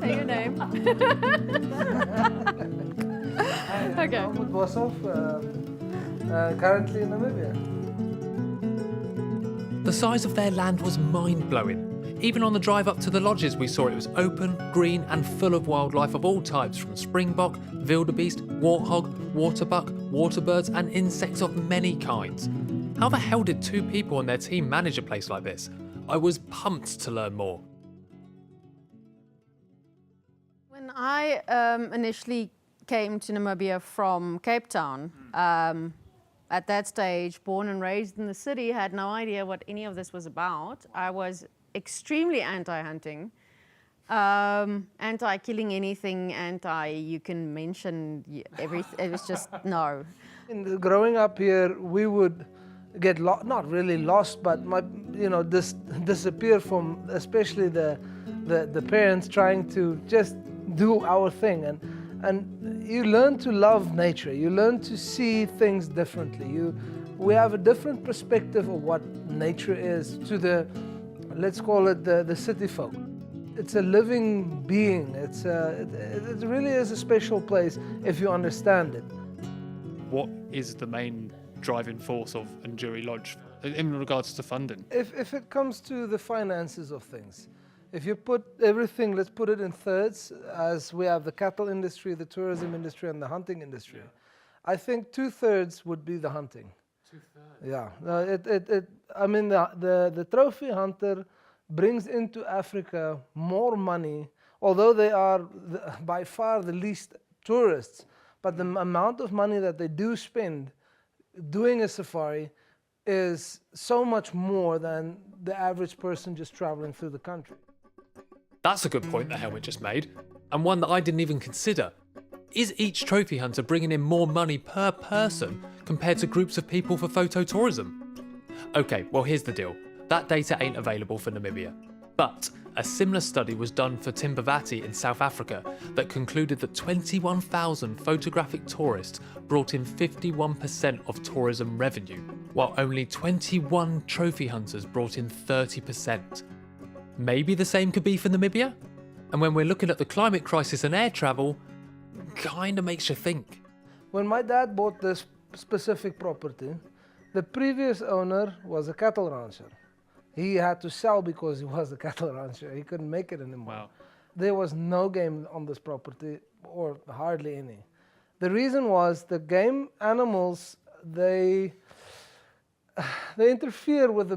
Say your name. Okay. Helmut Boshoff, currently in Namibia. The size of their land was mind-blowing. Even on the drive up to the lodges, we saw it was open, green and full of wildlife of all types, from springbok, wildebeest, warthog, waterbuck, waterbirds and insects of many kinds. How the hell did 2 people and their team manage a place like this? I was pumped to learn more. When I initially came to Namibia from Cape Town, at that stage, born and raised in the city, had no idea what any of this was about. I was extremely anti-hunting, anti-killing anything, you can mention everything. It was just no. Growing up here, we would get not really lost, but disappear from, especially the parents trying to just do our thing, and you learn to love nature. You learn to see things differently. We have a different perspective of what nature is to the, let's call it the city folk. It's a living being. It really is a special place if you understand it. What is the main driving force of Njuri Lodge in regards to funding? If it comes to the finances of things, if you put everything, let's put it in thirds, as we have the cattle industry, the tourism industry, and the hunting industry. Yeah. I think 2/3 would be the hunting. 2/3? Yeah. I mean, the trophy hunter brings into Africa more money, although they are by far the least tourists, but the amount of money that they do spend doing a safari is so much more than the average person just traveling through the country. That's a good point that Helmut just made, and one that I didn't even consider. Is each trophy hunter bringing in more money per person compared to groups of people for phototourism? Okay, well here's the deal. That data ain't available for Namibia. But a similar study was done for Timbavati in South Africa that concluded that 21,000 photographic tourists brought in 51% of tourism revenue, while only 21 trophy hunters brought in 30%. Maybe the same could be for Namibia? And when we're looking at the climate crisis and air travel, kinda makes you think. When my dad bought this specific property, the previous owner was a cattle rancher. He had to sell because he was a cattle rancher. He couldn't make it anymore. Wow. There was no game on this property, or hardly any. The reason was the game animals, they interfere with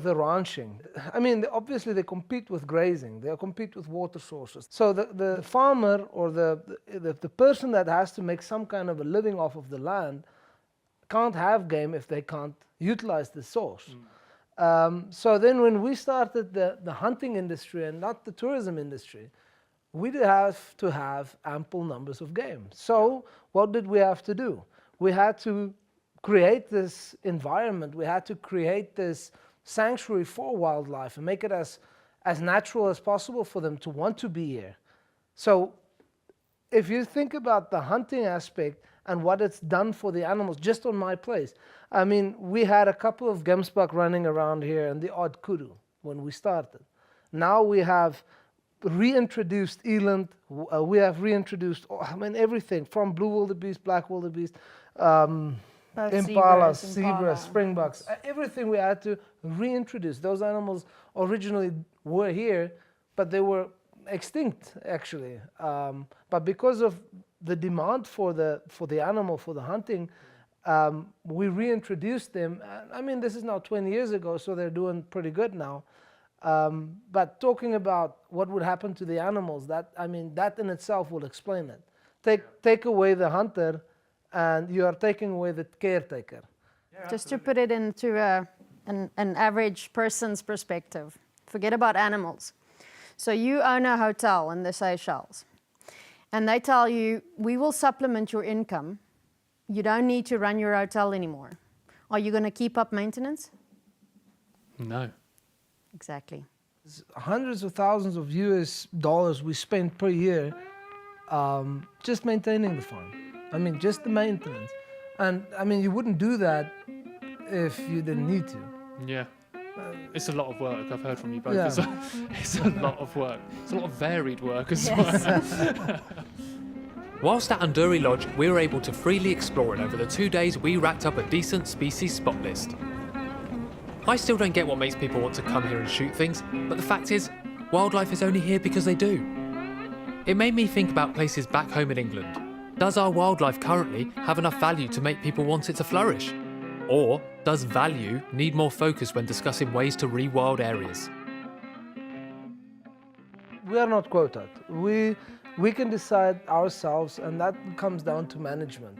the ranching. I mean, obviously they compete with grazing. They compete with water sources. So the farmer or the person that has to make some kind of a living off of the land can't have game if they can't utilize the source. So then when we started the hunting industry and not the tourism industry, we did have to have ample numbers of game. So what did we have to do? We had to create this environment. We had to create this sanctuary for wildlife and make it as natural as possible for them to want to be here. So if you think about the hunting aspect and what it's done for the animals just on my place, I mean, we had a couple of gemsbuck running around here and the odd kudu when we started. Now we have reintroduced eland, we have reintroduced, everything from blue wildebeest, black wildebeest, impalas, zebras, springboks, everything we had to reintroduce. Those animals originally were here, but they were extinct actually. But because of the demand for the animal, for the hunting, we reintroduced them. I mean, this is now 20 years ago, so they're doing pretty good now. But talking about what would happen to the animals, that in itself will explain it. Take away the hunter, and you are taking away the caretaker. Just to put it into an average person's perspective, forget about animals. So you own a hotel in the Seychelles, and they tell you, we will supplement your income. You don't need to run your hotel anymore. Are you going to keep up maintenance? No. Exactly. Hundreds of thousands of US dollars we spend per year just maintaining the farm. I mean, just the maintenance. And I mean, you wouldn't do that if you didn't need to. Yeah. It's a lot of work. I've heard from you both. Yeah. It's a lot of work. It's a lot of varied work as Yes. well. Whilst at Unduri Lodge, we were able to freely explore it over the 2 days we racked up a decent species spot list. I still don't get what makes people want to come here and shoot things, but the fact is, wildlife is only here because they do. It made me think about places back home in England. Does our wildlife currently have enough value to make people want it to flourish? Or does value need more focus when discussing ways to rewild areas? We are not quoted. We can decide ourselves, and that comes down to management.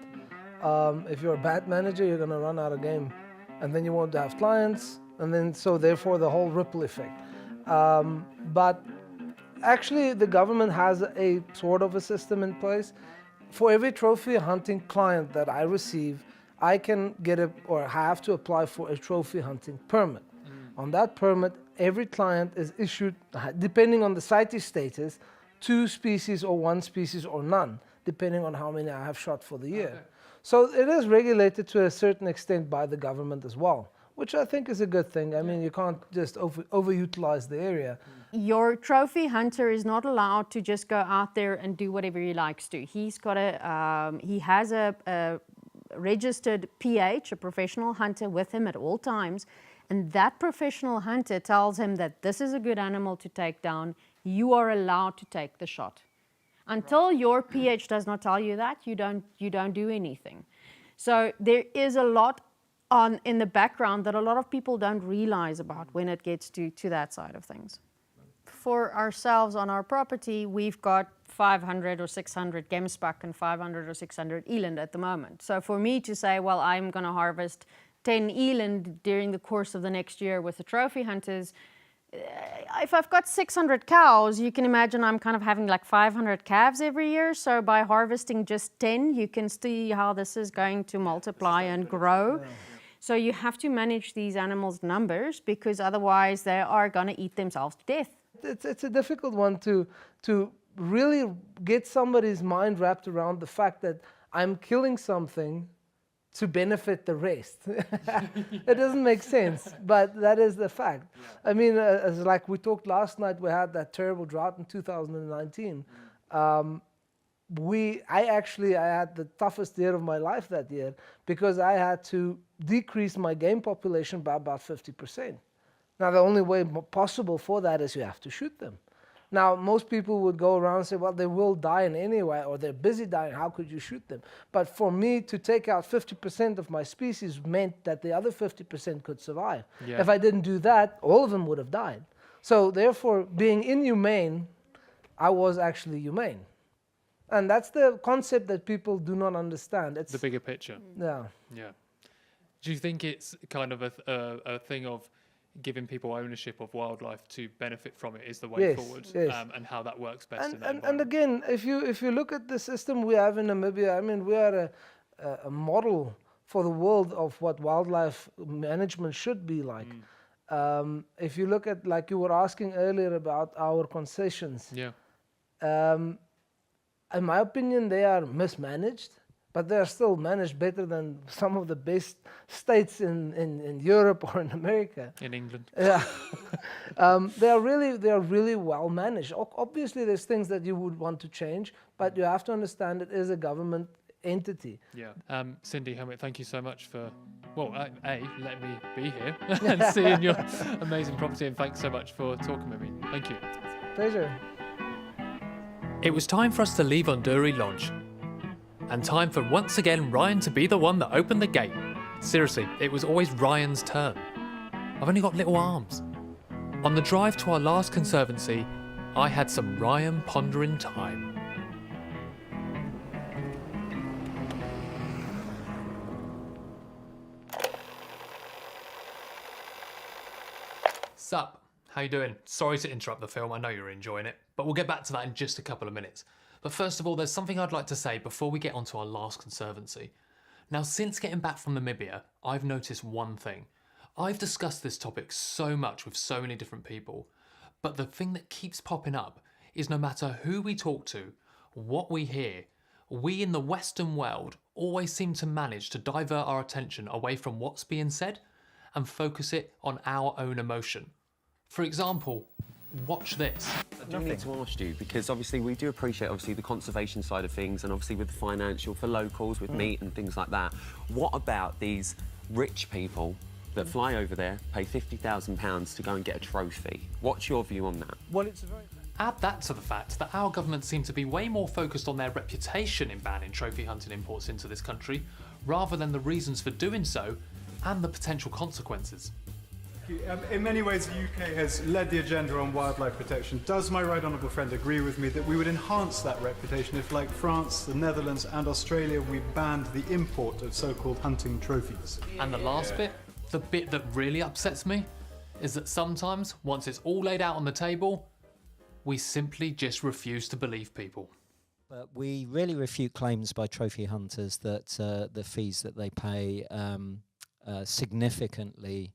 If you're a bad manager, you're going to run out of game, and then you won't have clients, and then so therefore the whole ripple effect. But actually, the government has a sort of a system in place. For every trophy hunting client that I receive, I can get or have to apply for a trophy hunting permit. On that permit, every client is issued, depending on the CITES status, 2 species or 1 species or none, depending on how many I have shot for the year. Okay. So it is regulated to a certain extent by the government as well, which I think is a good thing. I mean, you can't just overutilize the area. Your trophy hunter is not allowed to just go out there and do whatever he likes to. He's got he has a registered PH, a professional hunter, with him at all times. And that professional hunter tells him that this is a good animal to take down. You are allowed to take the shot. Until your PH does not tell you that, you don't do anything. So there is a lot in the background that a lot of people don't realize about when it gets to that side of things. For ourselves on our property, we've got 500 or 600 gemsbuck and 500 or 600 eland at the moment. So for me to say, well, I'm going to harvest 10 eland during the course of the next year with the trophy hunters, if I've got 600 cows, you can imagine I'm kind of having like 500 calves every year. So by harvesting just 10, you can see how this is going to multiply and grow. So you have to manage these animals' numbers, because otherwise they are going to eat themselves to death. It's a difficult one to really get somebody's mind wrapped around the fact that I'm killing something to benefit the rest. It doesn't make sense, but that is the fact. I mean, as like we talked last night, we had that terrible drought in 2019. I had the toughest year of my life that year, because I had to decrease my game population by about 50%. Now, the only way possible for that is you have to shoot them. Now, most people would go around and say, well, they will die in any way, or they're busy dying, how could you shoot them? But for me to take out 50% of my species meant that the other 50% could survive. Yeah. If I didn't do that, all of them would have died. So therefore, being inhumane, I was actually humane. And that's the concept that people do not understand. It's the bigger picture. Yeah. Yeah. Do you think it's kind of a thing of giving people ownership of wildlife to benefit from it is the way forward, yes. And how that works best in that And again, if you look at the system we have in Namibia, I mean, we are a model for the world of what wildlife management should be like. If you look at, like you were asking earlier about our concessions, in my opinion, they are mismanaged, but they are still managed better than some of the best states in Europe or in America. In England. Yeah. They are really well managed. Obviously, there's things that you would want to change, but you have to understand it is a government entity. Yeah. Cindy, Helmut, thank you so much for, well, letting me be here and seeing your amazing property, and thanks so much for talking with me. Thank you. Pleasure. It was time for us to leave Unduri Lodge. And time for once again Ryan to be the one that opened the gate. Seriously, it was always Ryan's turn. I've only got little arms. On the drive to our last conservancy, I had some Ryan pondering time. Sup, how you doing? Sorry to interrupt the film, I know you're enjoying it, but we'll get back to that in just a couple of minutes. But first of all, there's something I'd like to say before we get onto our last conservancy. Now, since getting back from Namibia, I've noticed one thing. I've discussed this topic so much with so many different people, but the thing that keeps popping up is no matter who we talk to, what we hear, we in the Western world always seem to manage to divert our attention away from what's being said and focus it on our own emotion. For example, watch this. I do need to ask you, because obviously we do appreciate the conservation side of things, and obviously with the financial for locals, with meat and things like that. What about these rich people that fly over there, pay £50,000 to go and get a trophy? What's your view on that? Well, it's a very... Add that to the fact that our government seem to be way more focused on their reputation in banning trophy hunting imports into this country, rather than the reasons for doing so and the potential consequences. In many ways, the UK has led the agenda on wildlife protection. Does my right honourable friend agree with me that we would enhance that reputation if, like France, the Netherlands and Australia, we banned the import of so-called hunting trophies? And the last bit, the bit that really upsets me, is that sometimes, once it's all laid out on the table, we simply just refuse to believe people. But we really refute claims by trophy hunters that the fees that they pay significantly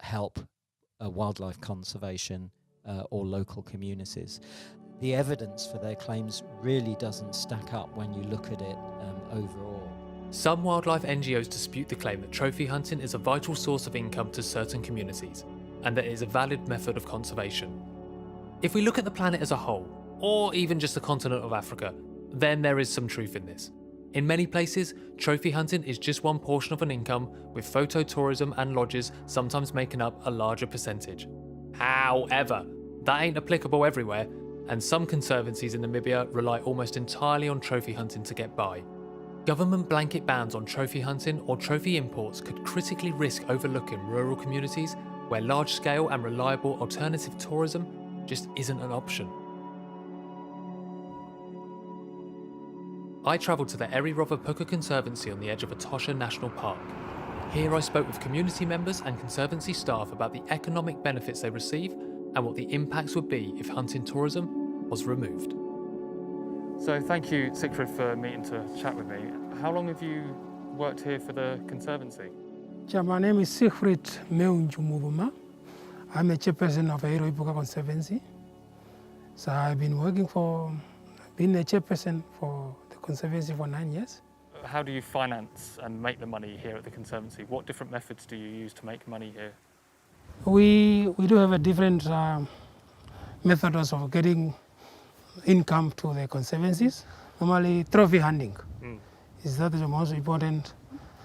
help wildlife conservation or local communities. The evidence for their claims really doesn't stack up when you look at it overall. Some wildlife NGOs dispute the claim that trophy hunting is a vital source of income to certain communities, and that it is a valid method of conservation. If we look at the planet as a whole, or even just the continent of Africa, then there is some truth in this. In many places, trophy hunting is just one portion of an income, with photo-tourism and lodges sometimes making up a larger percentage. However, that ain't applicable everywhere, and some conservancies in Namibia rely almost entirely on trophy hunting to get by. Government blanket bans on trophy hunting or trophy imports could critically risk overlooking rural communities where large-scale and reliable alternative tourism just isn't an option. I travelled to the Eri-Rover-Puka Conservancy on the edge of Etosha National Park. Here I spoke with community members and conservancy staff about the economic benefits they receive and what the impacts would be if hunting tourism was removed. So thank you, Siegfried, for meeting to chat with me. How long have you worked here for the Conservancy? My name is Siegfried Meunjumubuma. I'm a chairperson of Eri-Rover-Puka Conservancy. So I've been being a chairperson for the Conservancy for 9 years. How do you finance and make the money here at the Conservancy? What different methods do you use to make money here? We do have a different methods of getting income to the conservancies. Normally, trophy hunting is that the most important.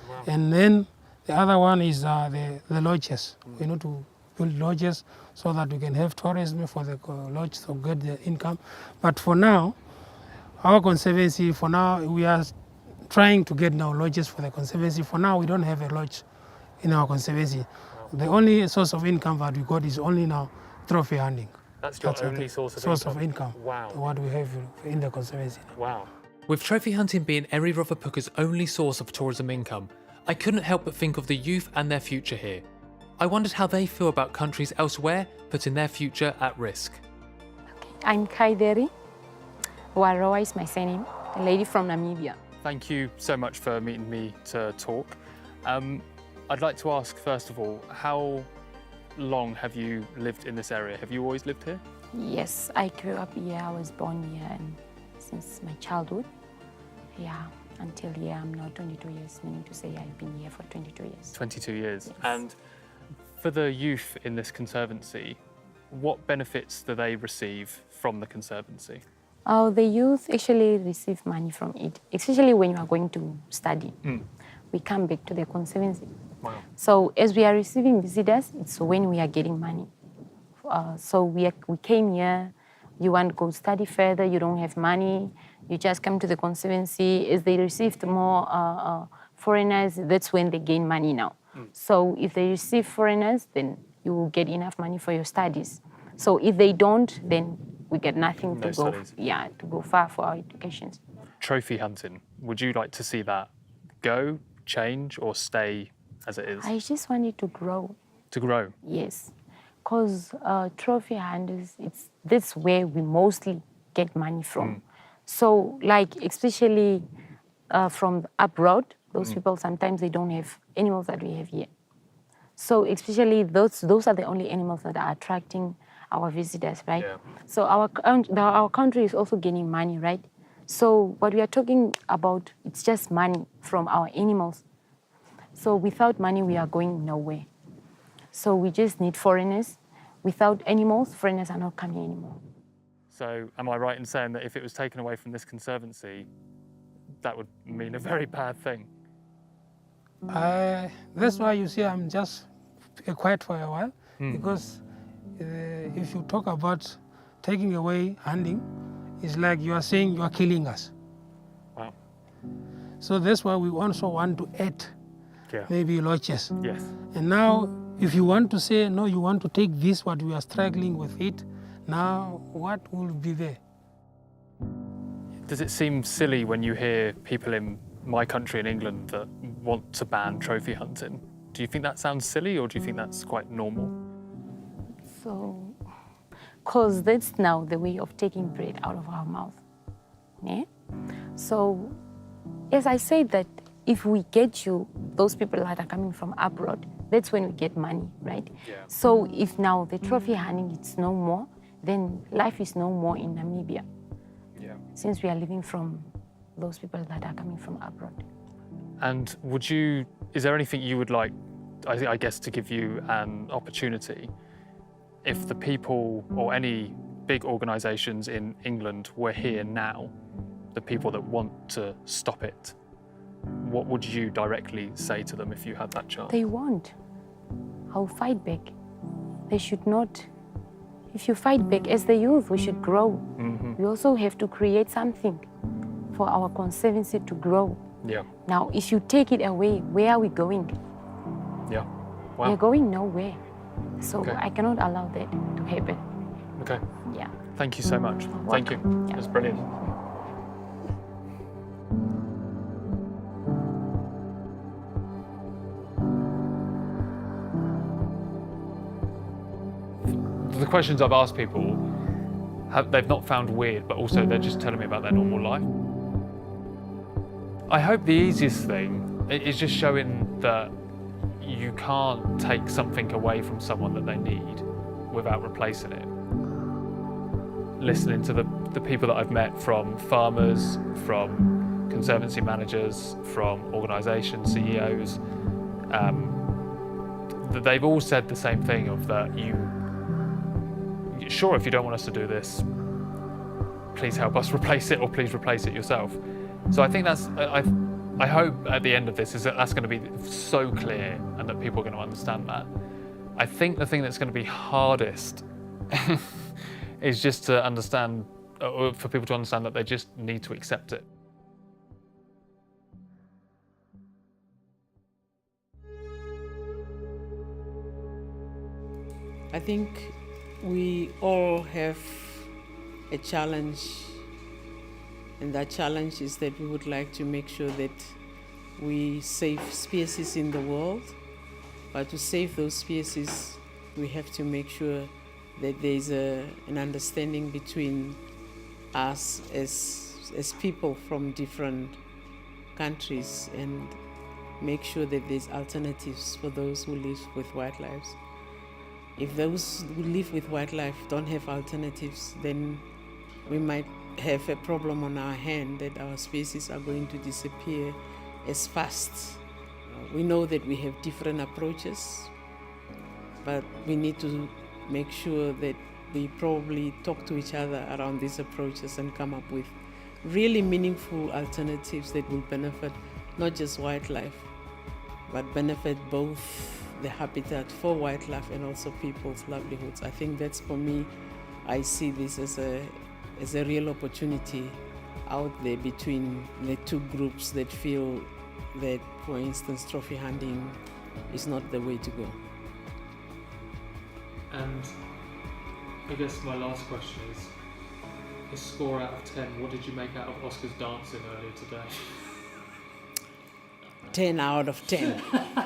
Wow. And then the other one is the lodges. We need to build lodges so that we can have tourism for the lodge to get the income. But for now, our conservancy, we are trying to get now lodges for the conservancy. For now, we don't have a lodge in our conservancy. Wow. The only source of income that we got is only now trophy hunting. That's your only source of income. Wow. What we have in the conservancy. Wow. With trophy hunting being Eri-Rover-Puka's only source of tourism income, I couldn't help but think of the youth and their future here. I wondered how they feel about countries elsewhere putting their future at risk. I'm Kaideri. Waroa is my surname, a lady from Namibia. Thank you so much for meeting me to talk. I'd like to ask, first of all, how long have you lived in this area? Have you always lived here? Yes, I grew up here. I was born here and since my childhood. Yeah, until here I'm now 22 years, meaning to say I've been here for 22 years. 22 years. Yes. And for the youth in this conservancy, what benefits do they receive from the conservancy? Oh, the youth actually receive money from it, especially when you are going to study. We come back to the conservancy. Wow. So as we are receiving visitors, it's when we are getting money. So we came here, you want to go study further, you don't have money, you just come to the conservancy. As they received more foreigners, that's when they gain money now. So if they receive foreigners, then you will get enough money for your studies. So if they don't, then we get nothing to go, to go far for our education. Trophy hunting, would you like to see that go, change, or stay as it is? I just want it to grow. To grow? Yes, because trophy hunters, that's where we mostly get money from. So, like, especially from abroad, Those people, sometimes they don't have animals that we have here. So especially those are the only animals that are attracting our visitors, right? Yeah. So our country is also gaining money, right? So what we are talking about, it's just money from our animals. So without money, we are going nowhere. So we just need foreigners. Without animals, foreigners are not coming anymore. So am I right in saying that if it was taken away from this conservancy, that would mean a very bad thing? That's why you see I'm just quiet for a while, because if you talk about taking away hunting, it's like you are saying you are killing us. Wow. So that's why we also want to add maybe lodges. Yes. And now if you want to say, no, you want to take this, what we are struggling with it, now what will be there? Does it seem silly when you hear people in my country in England that want to ban trophy hunting? Do you think that sounds silly, or do you think that's quite normal? So, because that's now the way of taking bread out of our mouth. Yeah? So, as I say that if we get you, those people that are coming from abroad, that's when we get money, right? Yeah. So if now the trophy hunting is no more, then life is no more in Namibia. Yeah. Since we are living from those people that are coming from abroad. And is there anything you would like, I guess, to give you an opportunity if the people or any big organisations in England were here now, the people that want to stop it, what would you directly say to them if you had that chance? They won't. I'll fight back. They should not. If you fight back, as the youth, we should grow. Mm-hmm. We also have to create something for our conservancy to grow. Yeah. Now, if you take it away, where are we going? Yeah. Wow. We're going nowhere. So Okay. I cannot allow that to happen. Okay. Yeah. Thank you so much. Thank you. Yeah. That's brilliant. The questions I've asked people, they've not found weird, but also they're just telling me about their normal life. I hope the easiest thing is just showing that you can't take something away from someone that they need without replacing it. Listening to the people that I've met, from farmers, from conservancy managers, from organisation CEOs, that they've all said the same thing of that sure, if you don't want us to do this, please help us replace it, or please replace it yourself. So I think I hope at the end of this is that that's going to be so clear and that people are going to understand that. I think the thing that's going to be hardest is just to understand, or for people to understand that they just need to accept it. I think we all have a challenge, and that challenge is that we would like to make sure that we save species in the world, but to save those species, we have to make sure that there's an understanding between us as people from different countries, and make sure that there's alternatives for those who live with wildlife. If those who live with wildlife don't have alternatives, then we might have a problem on our hand that our species are going to disappear as fast. We know that we have different approaches, but we need to make sure that we probably talk to each other around these approaches and come up with really meaningful alternatives that will benefit not just wildlife, but benefit both the habitat for wildlife and also people's livelihoods. I think that's, for me, I see this as a real opportunity out there between the two groups that feel that, for instance, trophy hunting is not the way to go. And I guess my last question is, a score out of 10, what did you make out of Oscar's dancing earlier today? 10 out of 10.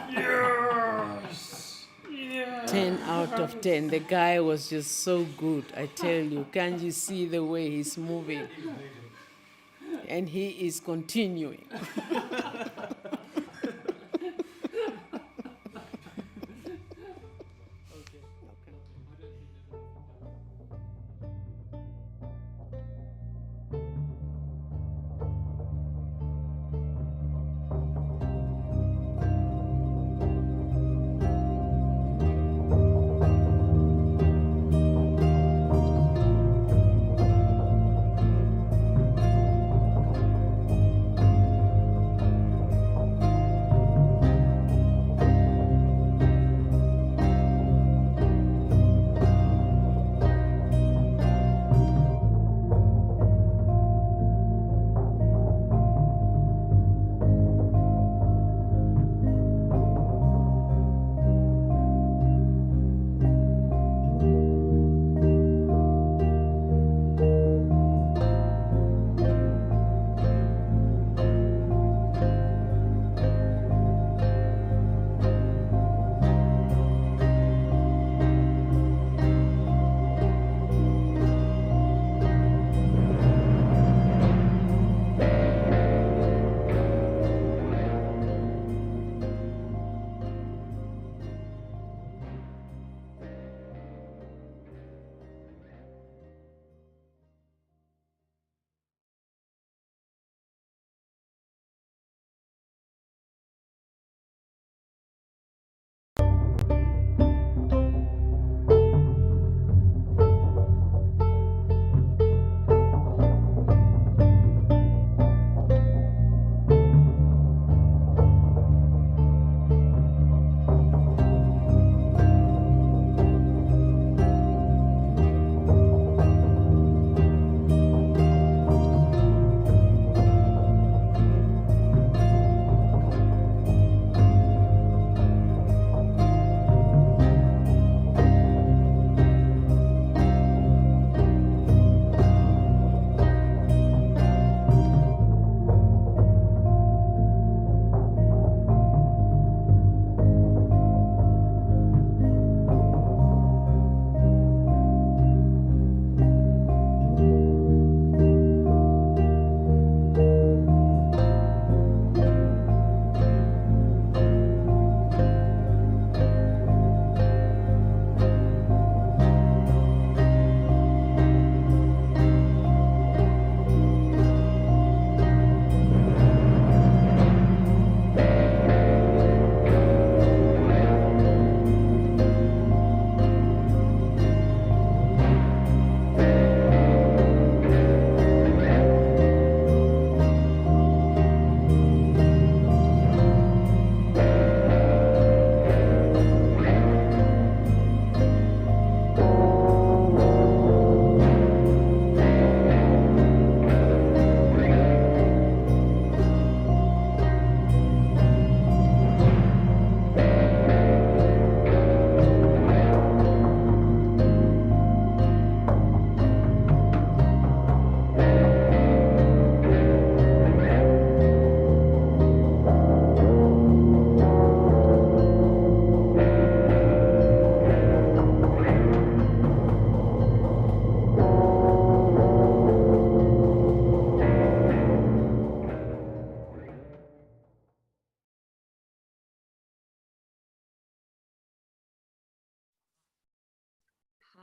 Yes! Yes! 10 out of 10. The guy was just so good, I tell you. Can't you see the way he's moving? And he is continuing.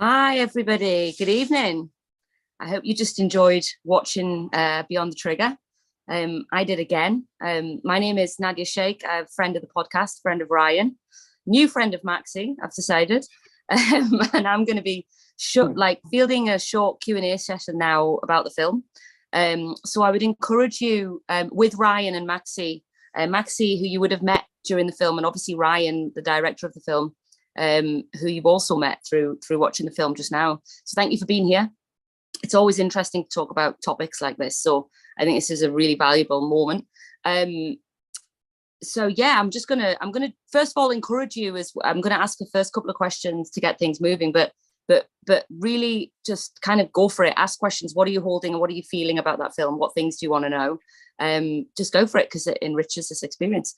Hi, everybody. Good evening. I hope you just enjoyed watching Beyond the Trigger. I did again. My name is Nadia Sheikh, a friend of the podcast, friend of Ryan, new friend of Maxi, I've decided. And I'm going to be fielding a short Q&A session now about the film. So I would encourage you with Ryan and Maxi, Maxi, who you would have met during the film, and obviously Ryan, the director of the film, who you've also met through watching the film just now. So thank you for being here. It's always interesting to talk about topics like this. So I think this is a really valuable moment. So yeah, I'm gonna first of all encourage you, as I'm gonna ask the first couple of questions to get things moving, but really just kind of go for it. Ask questions. What are you holding and what are you feeling about that film? What things do you want to know? Just go for it, because it enriches this experience.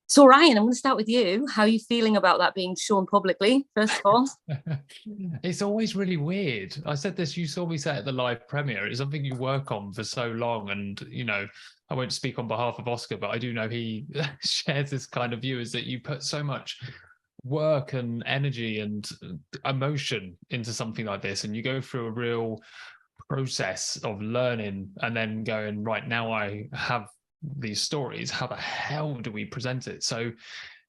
So Ryan, I'm going to start with you. How are you feeling about that being shown publicly, first of all? It's always really weird. I said this, you saw me say at the live premiere, it's something you work on for so long. And, you know, I won't speak on behalf of Oscar, but I do know he shares this kind of view, is that you put so much work and energy and emotion into something like this, and you go through a real process of learning and then going, right, now I have these stories, how the hell do we present it? So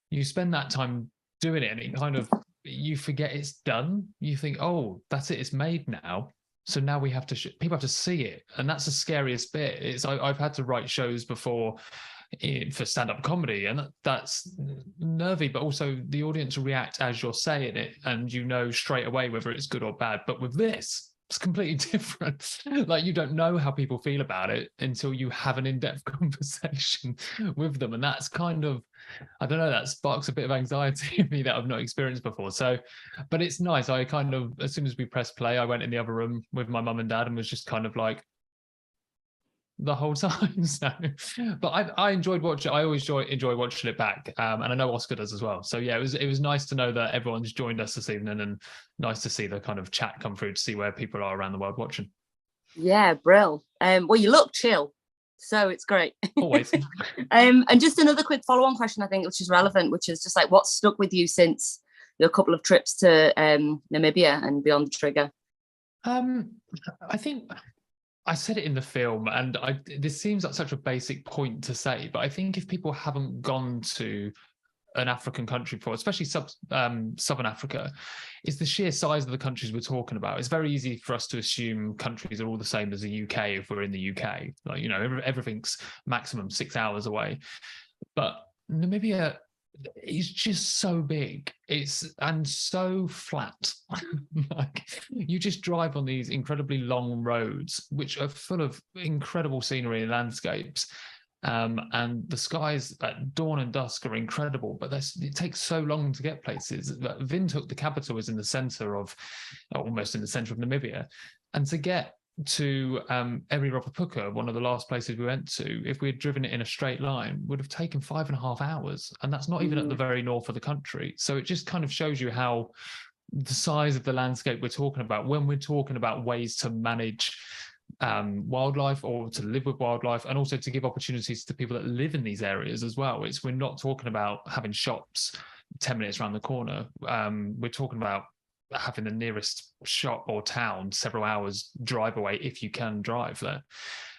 you spend that time doing it, and it kind of, you forget it's done. You think, oh, that's it, it's made now. So now we have to, people have to see it. And that's the scariest bit. It's, I've had to write shows before for stand-up comedy, and that's nervy, but also the audience react as you're saying it, and you know straight away whether it's good or bad. But with this, it's completely different. Like, you don't know how people feel about it until you have an in-depth conversation with them. And that's kind of, I don't know, that sparks a bit of anxiety in me that I've not experienced before. So, but it's nice. I kind of, as soon as we pressed play, I went in the other room with my mum and dad and was just kind of like, the whole time. So, but I enjoyed watching. I always enjoy watching it back, and I know Oscar does as well. So yeah, it was nice to know that everyone's joined us this evening, and nice to see the kind of chat come through to see where people are around the world watching. Yeah, brill. Well, you look chill, so it's great. Always. And just another quick follow-on question, I think, which is relevant, which is just like, what's stuck with you since your couple of trips to Namibia and Beyond the Trigger? I think I said it in the film, and this seems like such a basic point to say, but I think if people haven't gone to an African country before, especially Southern Africa, is the sheer size of the countries we're talking about. It's very easy for us to assume countries are all the same as the UK if we're in the UK. Like, you know, everything's maximum 6 hours away. But Namibia is just so big, and so flat. Like, you just drive on these incredibly long roads which are full of incredible scenery and landscapes, and the skies at dawn and dusk are incredible, but it takes so long to get places. Windhoek, the capital, is in the center of, almost in the center of Namibia, and to get to Eri-Ropapuka, one of the last places we went to, if we had driven it in a straight line, would have taken 5.5 hours, and that's not even at the very north of the country. So it just kind of shows you how the size of the landscape we're talking about when we're talking about ways to manage wildlife, or to live with wildlife, and also to give opportunities to people that live in these areas as well. We're not talking about having shops 10 minutes around the corner. We're talking about having the nearest shop or town several hours drive away, if you can drive there.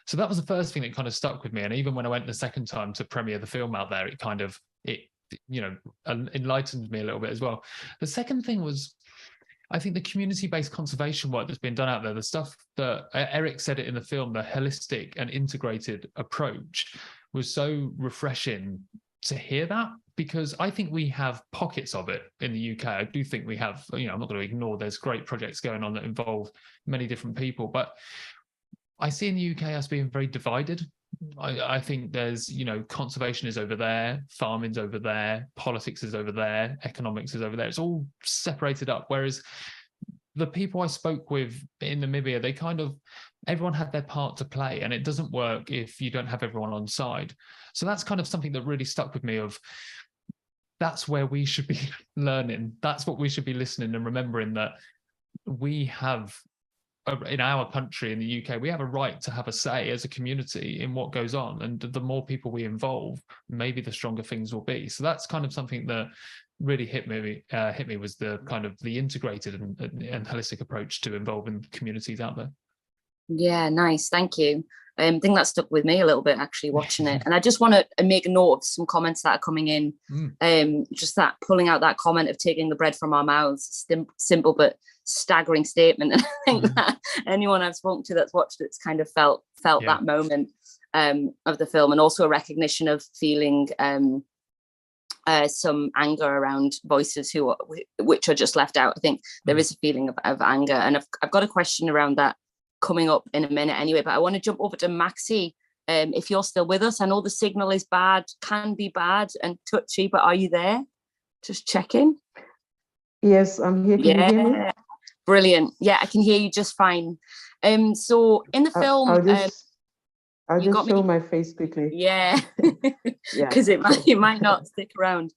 So that was the first thing that kind of stuck with me. And even when I went the second time to premiere the film out there, it you know, enlightened me a little bit as well. The second thing was, I think the community-based conservation work that's been done out there, the stuff that Eric said it in the film, the holistic and integrated approach, was so refreshing to hear that, because I think we have pockets of it in the UK. I do think we have, you know, I'm not going to ignore there's great projects going on that involve many different people, but I see in the UK as being very divided. I think there's, you know, conservation is over there, farming's over there, politics is over there, economics is over there. It's all separated up. Whereas the people I spoke with in Namibia, they kind of, everyone had their part to play, and it doesn't work if you don't have everyone on side. So that's kind of something that really stuck with me, of that's where we should be learning. That's what we should be listening and remembering, that we have in our country, in the UK, we have a right to have a say as a community in what goes on, and the more people we involve, maybe the stronger things will be. So that's kind of something that really hit me was the kind of the integrated and holistic approach to involving communities out there. Yeah, nice. Thank you. I think that stuck with me a little bit actually watching it. And I just want to make a note of some comments that are coming in. Just that pulling out that comment of taking the bread from our mouths, simple but staggering statement. And I think that anyone I've spoken to that's watched it's kind of felt that moment of the film, and also a recognition of feeling some anger around voices which are just left out. I think there is a feeling of anger, and I've got a question around that coming up in a minute anyway, but I want to jump over to Maxi. If you're still with us, I know the signal is bad, can be bad and touchy, but are you there? Just checking. Yes, I'm here. Can you hear me? Brilliant. Yeah, I can hear you just fine. So in the film, I'll just show my face quickly. Yeah, because it might not stick around.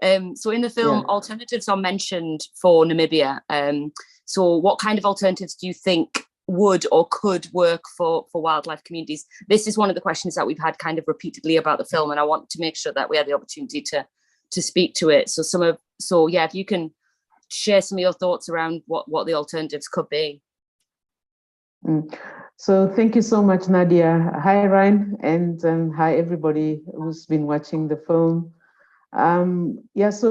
So in the film, alternatives are mentioned for Namibia. So what kind of alternatives do you think would or could work for wildlife communities? This is one of the questions that we've had kind of repeatedly about the film, and I want to make sure that we have the opportunity to speak to it. So if you can share some of your thoughts around what the alternatives could be. So thank you so much, Nadia. Hi, Ryan, and hi, everybody who's been watching the film. Yes,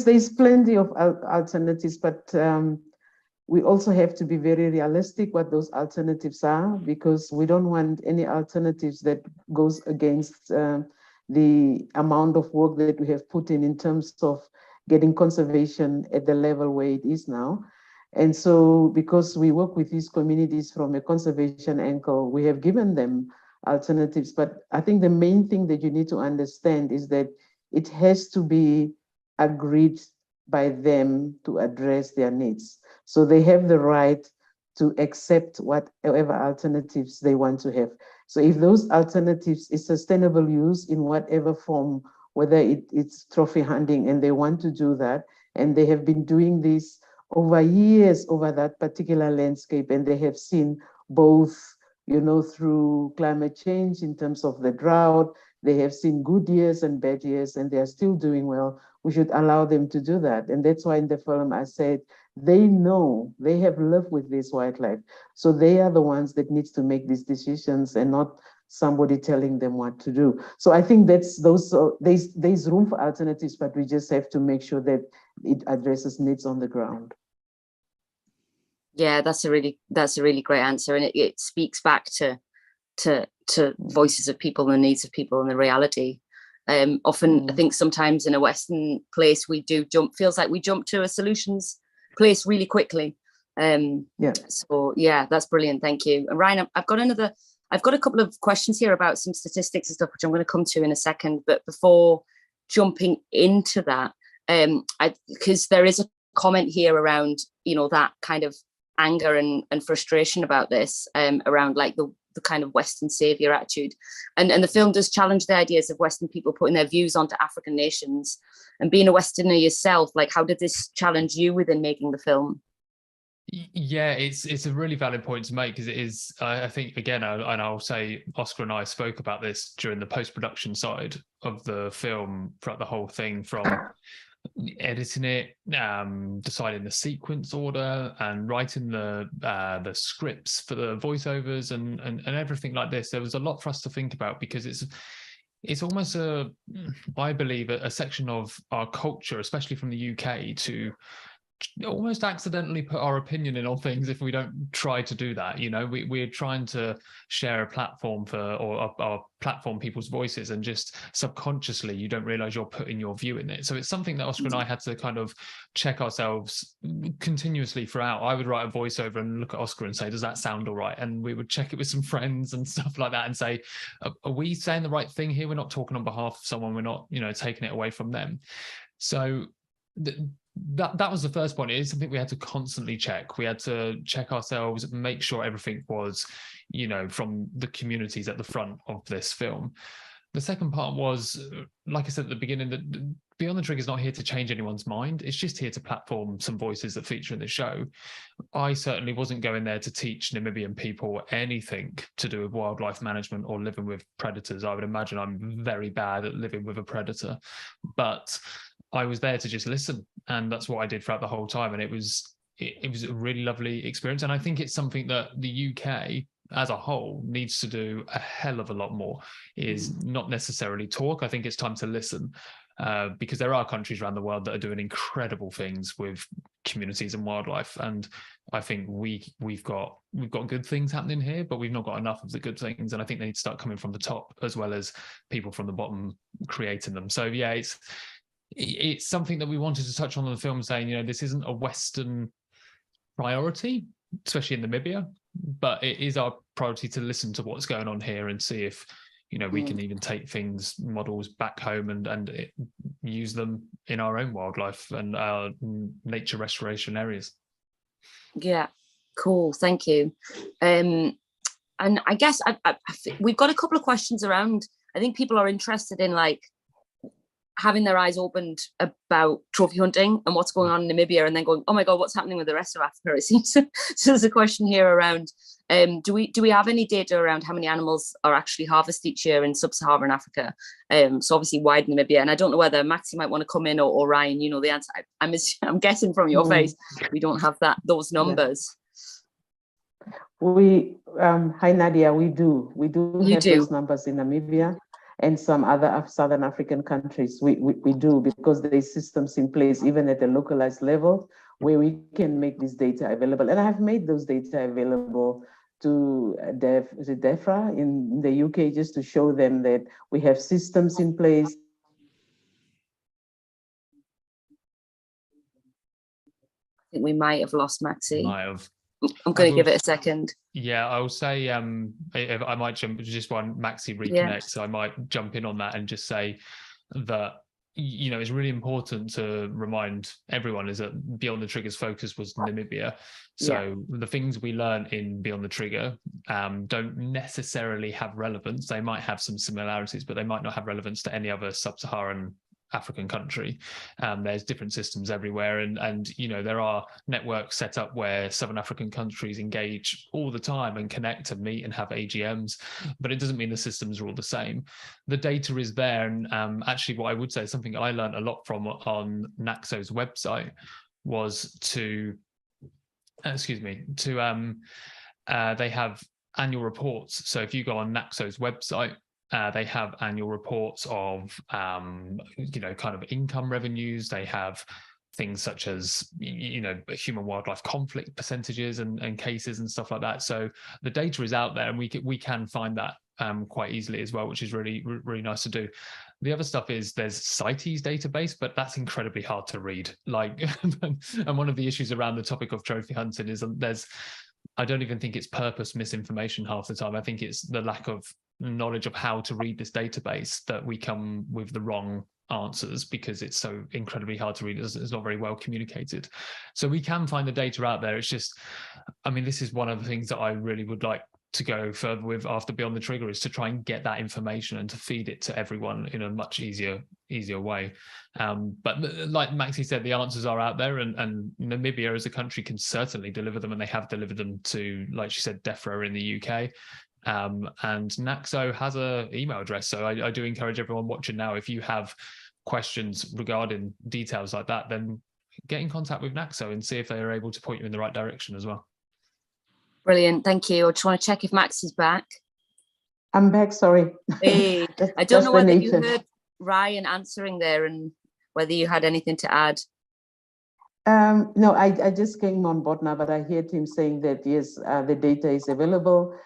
there's plenty of alternatives, but we also have to be very realistic what those alternatives are, because we don't want any alternatives that goes against the amount of work that we have put in terms of getting conservation at the level where it is now. And so because we work with these communities from a conservation angle, we have given them alternatives. But I think the main thing that you need to understand is that it has to be agreed by them to address their needs. So they have the right to accept whatever alternatives they want to have. So if those alternatives is sustainable use in whatever form, whether it's trophy hunting, and they want to do that, and they have been doing this over years over that particular landscape, and they have seen both, through climate change in terms of the drought, they have seen good years and bad years, and they are still doing well. We should allow them to do that. And that's why in the film I said, they know, they have lived with this wildlife. So they are the ones that needs to make these decisions and not somebody telling them what to do. So I think there's room for alternatives, but we just have to make sure that it addresses needs on the ground. Yeah, that's a really great answer, and it speaks back to voices of people, the needs of people, and the reality. Often, I think sometimes in a Western place feels like we jump to a solutions place really quickly. So yeah, that's brilliant. Thank you. And Ryan, I've got a couple of questions here about some statistics and stuff, which I'm going to come to in a second. But before jumping into that, because there is a comment here around, that kind of anger and frustration about this, around like the kind of Western savior attitude. And the film does challenge the ideas of Western people putting their views onto African nations. And being a Westerner yourself, like, how did this challenge you within making the film? Yeah, it's a really valid point to make, because it is, I think, again, and I'll say Oscar and I spoke about this during the post-production side of the film throughout the whole thing, from editing it, deciding the sequence order, and writing the scripts for the voiceovers and everything like this. There was a lot for us to think about, because it's almost I believe a section of our culture, especially from the UK, to almost accidentally put our opinion in on things if we don't try to do that. We're trying to share a platform or platform people's voices, and just subconsciously you don't realize you're putting your view in it. So it's something that Oscar and I had to kind of check ourselves continuously throughout. I would write a voiceover and look at Oscar and say, does that sound all right? And we would check it with some friends and stuff like that and say, are we saying the right thing here? We're not talking on behalf of someone, we're not taking it away from them. So that was the first point. It is something we had to constantly check. We had to check ourselves, make sure everything was, from the communities at the front of this film. the second part was, like I said at the beginning, that Beyond the Trigger is not here to change anyone's mind. It's just here to platform some voices that feature in the show. I certainly wasn't going there to teach Namibian people anything to do with wildlife management or living with predators. I would imagine I'm very bad at living with a predator, but I was there to just listen, and that's what I did throughout the whole time. And it was a really lovely experience. And I think it's something that the UK as a whole needs to do a hell of a lot more, is not necessarily talk. I think it's time to listen, because there are countries around the world that are doing incredible things with communities and wildlife. And I think we've got good things happening here, but we've not got enough of the good things. And I think they need to start coming from the top as well as people from the bottom creating them. So yeah, it's something that we wanted to touch on in the film, saying, you know, this isn't a Western priority, especially in Namibia, but it is our priority to listen to what's going on here and see if, you know, we can even take models back home and use them in our own wildlife and our nature restoration areas. Yeah, cool. Thank you. And I guess we've got a couple of questions around. I think people are interested in like having their eyes opened about trophy hunting and what's going on in Namibia, and then going, oh my God, what's happening with the rest of Africa? It seems so there's a question here around, do we have any data around how many animals are actually harvested each year in sub-Saharan Africa? So obviously wide Namibia, and I don't know whether Maxi might want to come in, or Ryan, you know the answer. I'm guessing from your face, we don't have those numbers. Hi Nadia, we do have those numbers in Namibia and some other Southern African countries. We do, because there is systems in place, even at a localized level, where we can make this data available. And I have made those data available to DEFRA in the UK, just to show them that we have systems in place. I think we might have lost Maxi. Might have. I'm going to give it a second. Yeah, I will say if I might jump just one Maxi reconnect. Yeah. So I might jump in on that and just say that, you know, it's really important to remind everyone is that Beyond the Trigger's focus was Namibia. So the things we learn in Beyond the Trigger don't necessarily have relevance. They might have some similarities, but they might not have relevance to any other sub-Saharan African country. There's different systems everywhere, and you know, there are networks set up where Southern African countries engage all the time and connect and meet and have AGMs, but it doesn't mean the systems are all the same. The data is there, and actually what I would say, something I learned a lot from on NACSO's website was they have annual reports. So if you go on NACSO's website, they have annual reports of, you know, kind of income revenues. They have things such as, you know, human wildlife conflict percentages and cases and stuff like that. So the data is out there, and we can find that quite easily as well, which is really nice to do. The other stuff is there's CITES database, but that's incredibly hard to read. Like, and one of the issues around the topic of trophy hunting is I don't even think it's purpose misinformation half the time. I think it's the lack of knowledge of how to read this database that we come with the wrong answers, because it's so incredibly hard to read. It's not very well communicated. So we can find the data out there. It's just, I mean, this is one of the things that I really would like to go further with after Beyond the Trigger, is to try and get that information and to feed it to everyone in a much easier way. But like Maxi said, the answers are out there, and Namibia as a country can certainly deliver them, and they have delivered them to, like she said, DEFRA in the UK. And NACSO has an email address. So I do encourage everyone watching now, if you have questions regarding details like that, then get in contact with NACSO and see if they are able to point you in the right direction as well. Brilliant, thank you. I just want to check if Max is back. I'm back, sorry. Hey, I don't know whether you heard Ryan answering there and whether you had anything to add. No, I just came on board now, but I heard him saying that, yes, the data is available.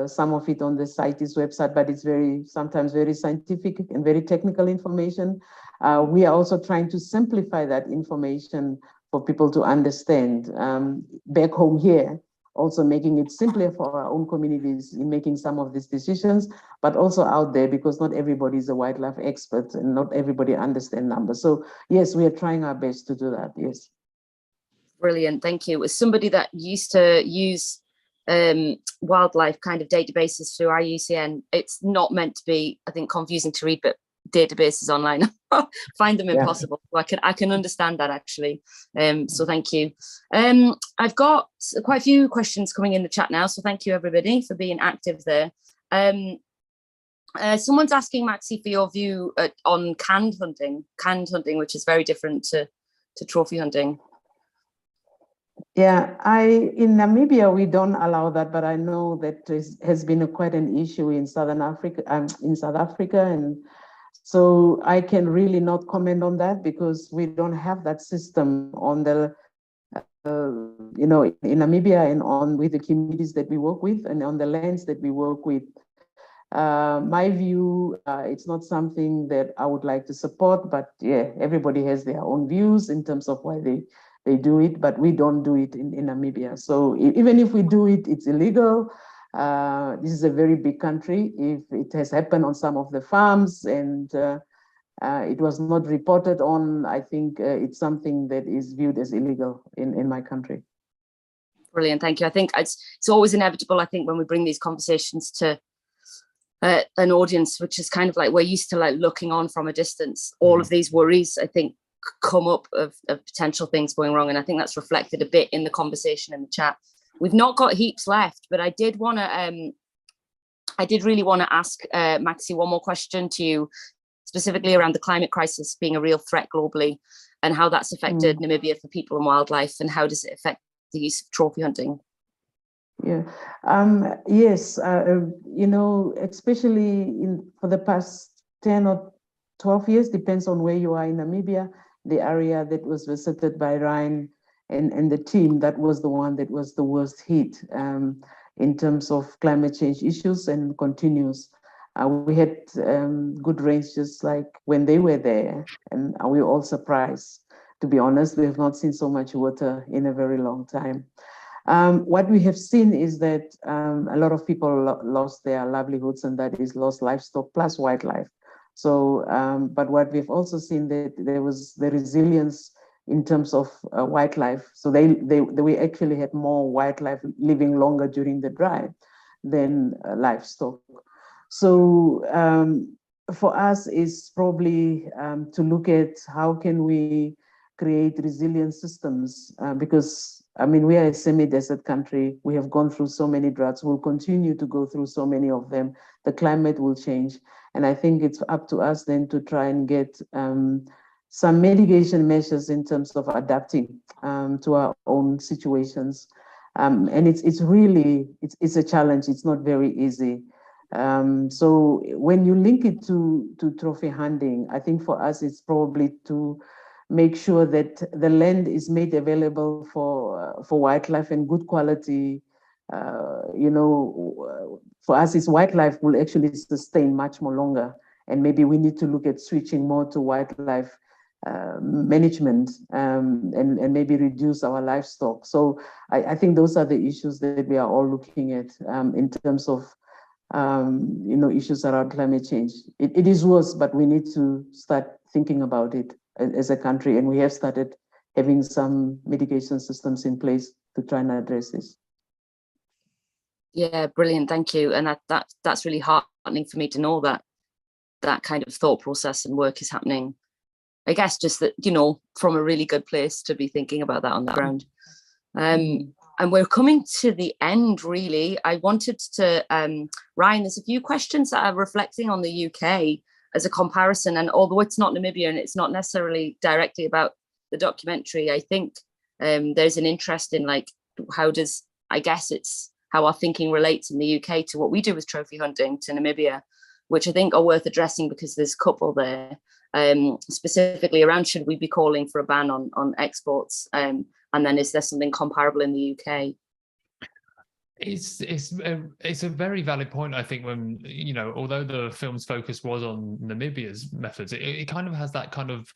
Some of it on the CITES website, but it's sometimes very scientific and very technical information. We are also trying to simplify that information for people to understand. Back home here, also making it simpler for our own communities in making some of these decisions, but also out there, because not everybody is a wildlife expert and not everybody understands numbers. So yes, we are trying our best to do that, yes. Brilliant, thank you. As somebody that used to use wildlife kind of databases through IUCN. It's not meant to be, I think, confusing to read, but databases online find them impossible. So I can understand that, actually. So thank you. I've got quite a few questions coming in the chat now, so thank you everybody for being active there. Someone's asking, Maxi, for your view on canned hunting, which is very different to trophy hunting. Yeah, in Namibia we don't allow that, but I know that has been quite an issue in South Africa, and so I can really not comment on that because we don't have that system on the, in Namibia and on with the communities that we work with and on the lands that we work with. My view, it's not something that I would like to support, but yeah, everybody has their own views in terms of why they do it, but we don't do it in Namibia. So even if we do it, it's illegal. This is a very big country. If it has happened on some of the farms and it was not reported on, I think it's something that is viewed as illegal in my country. Brilliant, thank you. I think it's always inevitable, I think, when we bring these conversations to an audience, which is kind of like we're used to like looking on from a distance. All of these worries, I think, come up of potential things going wrong, and I think that's reflected a bit in the conversation in the chat. We've not got heaps left, but I did really want to ask Maxi one more question to you, specifically around the climate crisis being a real threat globally, and how that's affected Namibia for people and wildlife, and how does it affect the use of trophy hunting? Yeah. Yes. Especially for the past 10 or 12 years, depends on where you are in Namibia, the area that was visited by Ryan and the team, that was the one that was the worst hit in terms of climate change issues and continues. We had good rains just like when they were there, and we were all surprised. To be honest, we have not seen so much water in a very long time. What we have seen is that a lot of people lost their livelihoods, and that is lost livestock plus wildlife. So, but what we've also seen that there was the resilience in terms of wildlife. So we actually had more wildlife living longer during the dry than livestock. So for us, it's probably to look at how can we create resilient systems because I mean, we are a semi-desert country. We have gone through so many droughts. We'll continue to go through so many of them. The climate will change. And I think it's up to us then to try and get some mitigation measures in terms of adapting to our own situations. And it's really a challenge. It's not very easy. So when you link it to trophy hunting, I think for us, it's probably to make sure that the land is made available for wildlife and good quality. For us, it's wildlife will actually sustain much more longer. And maybe we need to look at switching more to wildlife management and maybe reduce our livestock. So I think those are the issues that we are all looking at in terms of issues around climate change. It is worse, but we need to start thinking about it as a country, and we have started having some mitigation systems in place to try and address this. Yeah, brilliant, thank you. And that's really heartening for me to know that kind of thought process and work is happening. I guess just that, from a really good place to be thinking about that on the ground. And we're coming to the end, really. I wanted to, Ryan, there's a few questions that are reflecting on the UK as a comparison. And although it's not Namibia and it's not necessarily directly about the documentary, I think there's an interest in how our thinking relates in the UK to what we do with trophy hunting to Namibia, which I think are worth addressing because there's a couple there, specifically around should we be calling for a ban on exports? And then is there something comparable in the UK? It's a very valid point, I think, when, although the film's focus was on Namibia's methods, it kind of has that kind of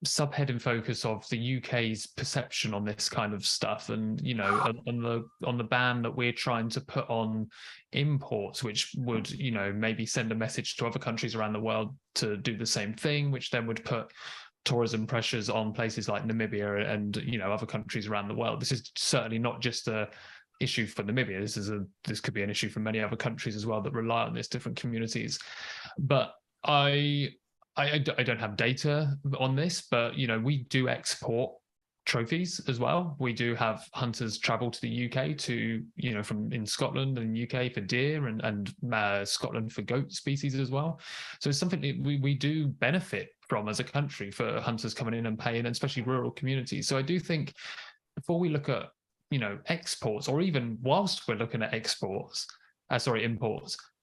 subheading focus of the UK's perception on this kind of stuff, and on the ban that we're trying to put on imports, which would maybe send a message to other countries around the world to do the same thing, which then would put tourism pressures on places like Namibia and other countries around the world. This is certainly not just a issue for Namibia. This could be an issue for many other countries as well that rely on this, different communities. But I don't have data on this, but we do export trophies as well. We do have hunters travel to the UK to, from in Scotland and UK for deer and Scotland for goat species as well. So it's something that we do benefit from as a country, for hunters coming in and paying, and especially rural communities. So I do think before we look at, exports, or even whilst we're looking at imports,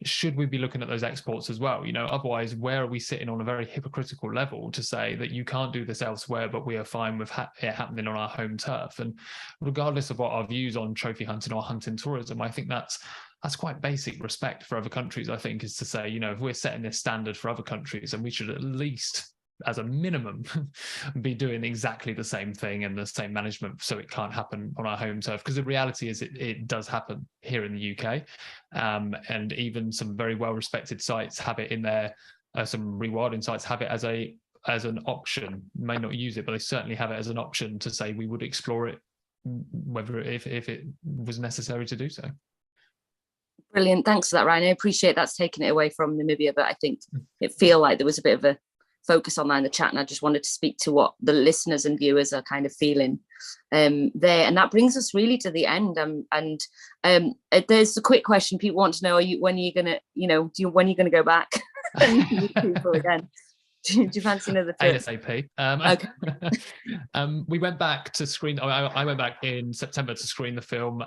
should we be looking at those exports as well? Otherwise, where are we sitting on a very hypocritical level to say that you can't do this elsewhere, but we are fine with it happening on our home turf? And regardless of what our views on trophy hunting or hunting tourism, I think that's quite basic respect for other countries, I think, is to say, if we're setting this standard for other countries, and we should at least, as a minimum, be doing exactly the same thing and the same management, so it can't happen on our home turf. Because the reality is it does happen here in the UK, and even some very well-respected sites have it in there. Some rewilding sites have it as an option. May not use it, but they certainly have it as an option to say we would explore it, whether if it was necessary to do so. Brilliant, thanks for that, Ryan. I appreciate that's taken it away from Namibia, but I think it feel like there was a bit of a focus on that in the chat, and I just wanted to speak to what the listeners and viewers are kind of feeling there. And that brings us really to the end. There's a quick question people want to know: when are you gonna go back and meet people again? Do you fancy another trip? ASAP. Okay. We went back to screen. I went back in September to screen the film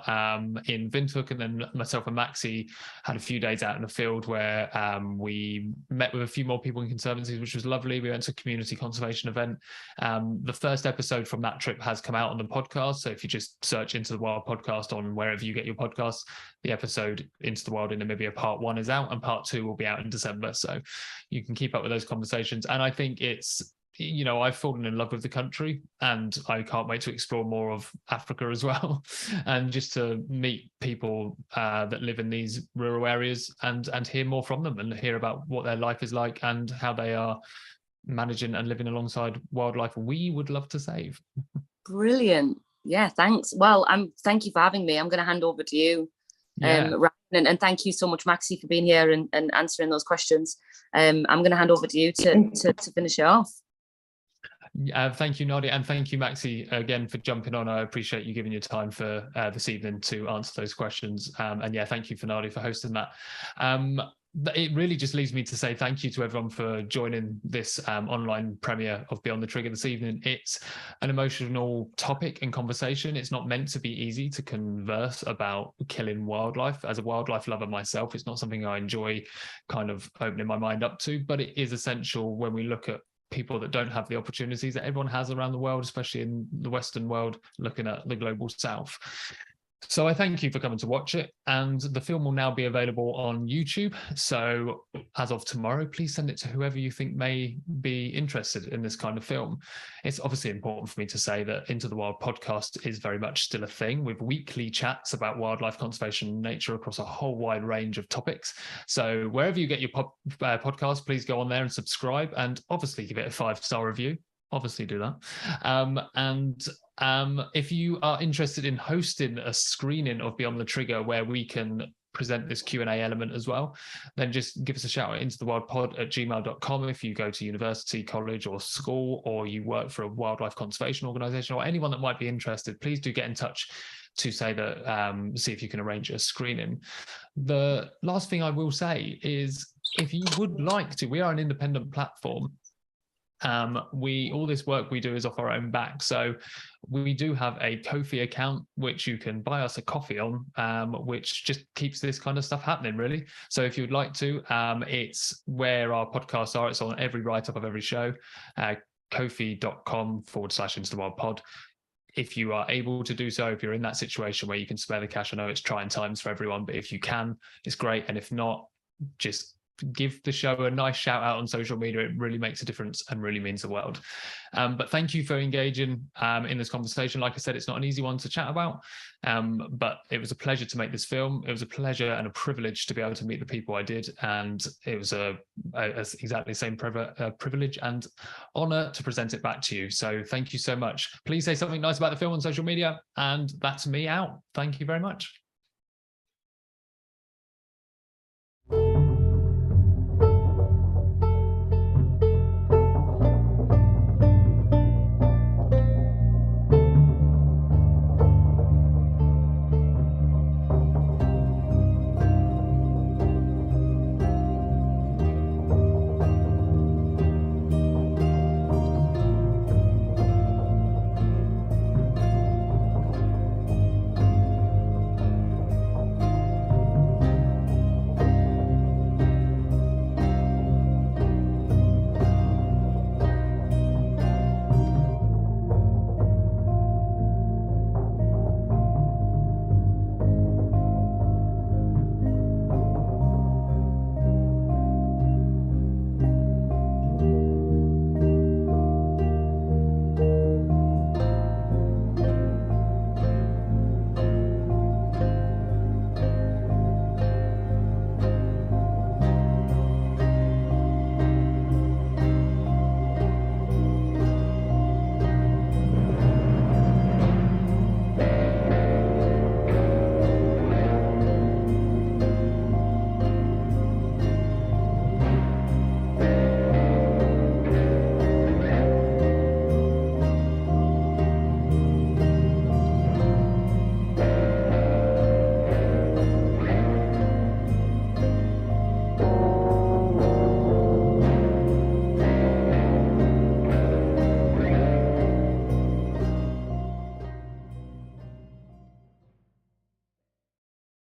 in Windhoek, and then myself and Maxi had a few days out in the field where we met with a few more people in conservancies, which was lovely. We went to a community conservation event. The first episode from that trip has come out on the podcast, so if you just search Into the Wild podcast on wherever you get your podcasts, the episode Into the Wild in Namibia Part 1 is out, and Part 2 will be out in December, so you can keep up with those conversations. And I think it's, I've fallen in love with the country, and I can't wait to explore more of Africa as well, and just to meet people that live in these rural areas and hear more from them, and hear about what their life is like and how they are managing and living alongside wildlife we would love to save. Brilliant. Yeah, thanks. Well, thank you for having me. I'm going to hand over to you. Ryan, and thank you so much, Maxi, for being here and answering those questions. I'm going to hand over to you to finish it off. Thank you, Nadia, and thank you, Maxi, again for jumping on. I appreciate you giving your time for this evening to answer those questions. And yeah, thank you for Nadia for hosting that. It really just leaves me to say thank you to everyone for joining this online premiere of Beyond the Trigger this evening. It's an emotional topic and conversation. It's not meant to be easy to converse about killing wildlife. As a wildlife lover myself, it's not something I enjoy kind of opening my mind up to, but it is essential when we look at people that don't have the opportunities that everyone has around the world, especially in the Western world, looking at the global South. So I thank you for coming to watch it, and the film will now be available on YouTube. So as of tomorrow, please send it to whoever you think may be interested in this kind of film. It's obviously important for me to say that Into the Wild podcast is very much still a thing, with weekly chats about wildlife conservation and nature across a whole wide range of topics. So wherever you get your podcast, please go on there and subscribe, and obviously give it a 5-star review. Obviously do that. If you are interested in hosting a screening of Beyond the Trigger where we can present this Q&A element as well, then just give us a shout at intothewildpod@gmail.com. If you go to university, college or school, or you work for a wildlife conservation organisation, or anyone that might be interested, please do get in touch to say that, see if you can arrange a screening. The last thing I will say is, if you would like to, we are an independent platform. All this work we do is off our own back. So we do have a Ko-fi account, which you can buy us a coffee on, which just keeps this kind of stuff happening, really. So if you'd like to, it's where our podcasts are. It's on every write-up of every show, kofi.com/IntoTheWildPod. If you are able to do so, if you're in that situation where you can spare the cash, I know it's trying times for everyone, but if you can, it's great. And if not, just give the show a nice shout out on social media. It really makes a difference and really means the world. But thank you for engaging in this conversation. Like I said, it's not an easy one to chat about, but it was a pleasure to make this film. It was a pleasure and a privilege to be able to meet the people I did, and it was exactly the same privilege and honor to present it back to you. So thank you so much. Please say something nice about the film on social media, and that's me out. Thank you very much.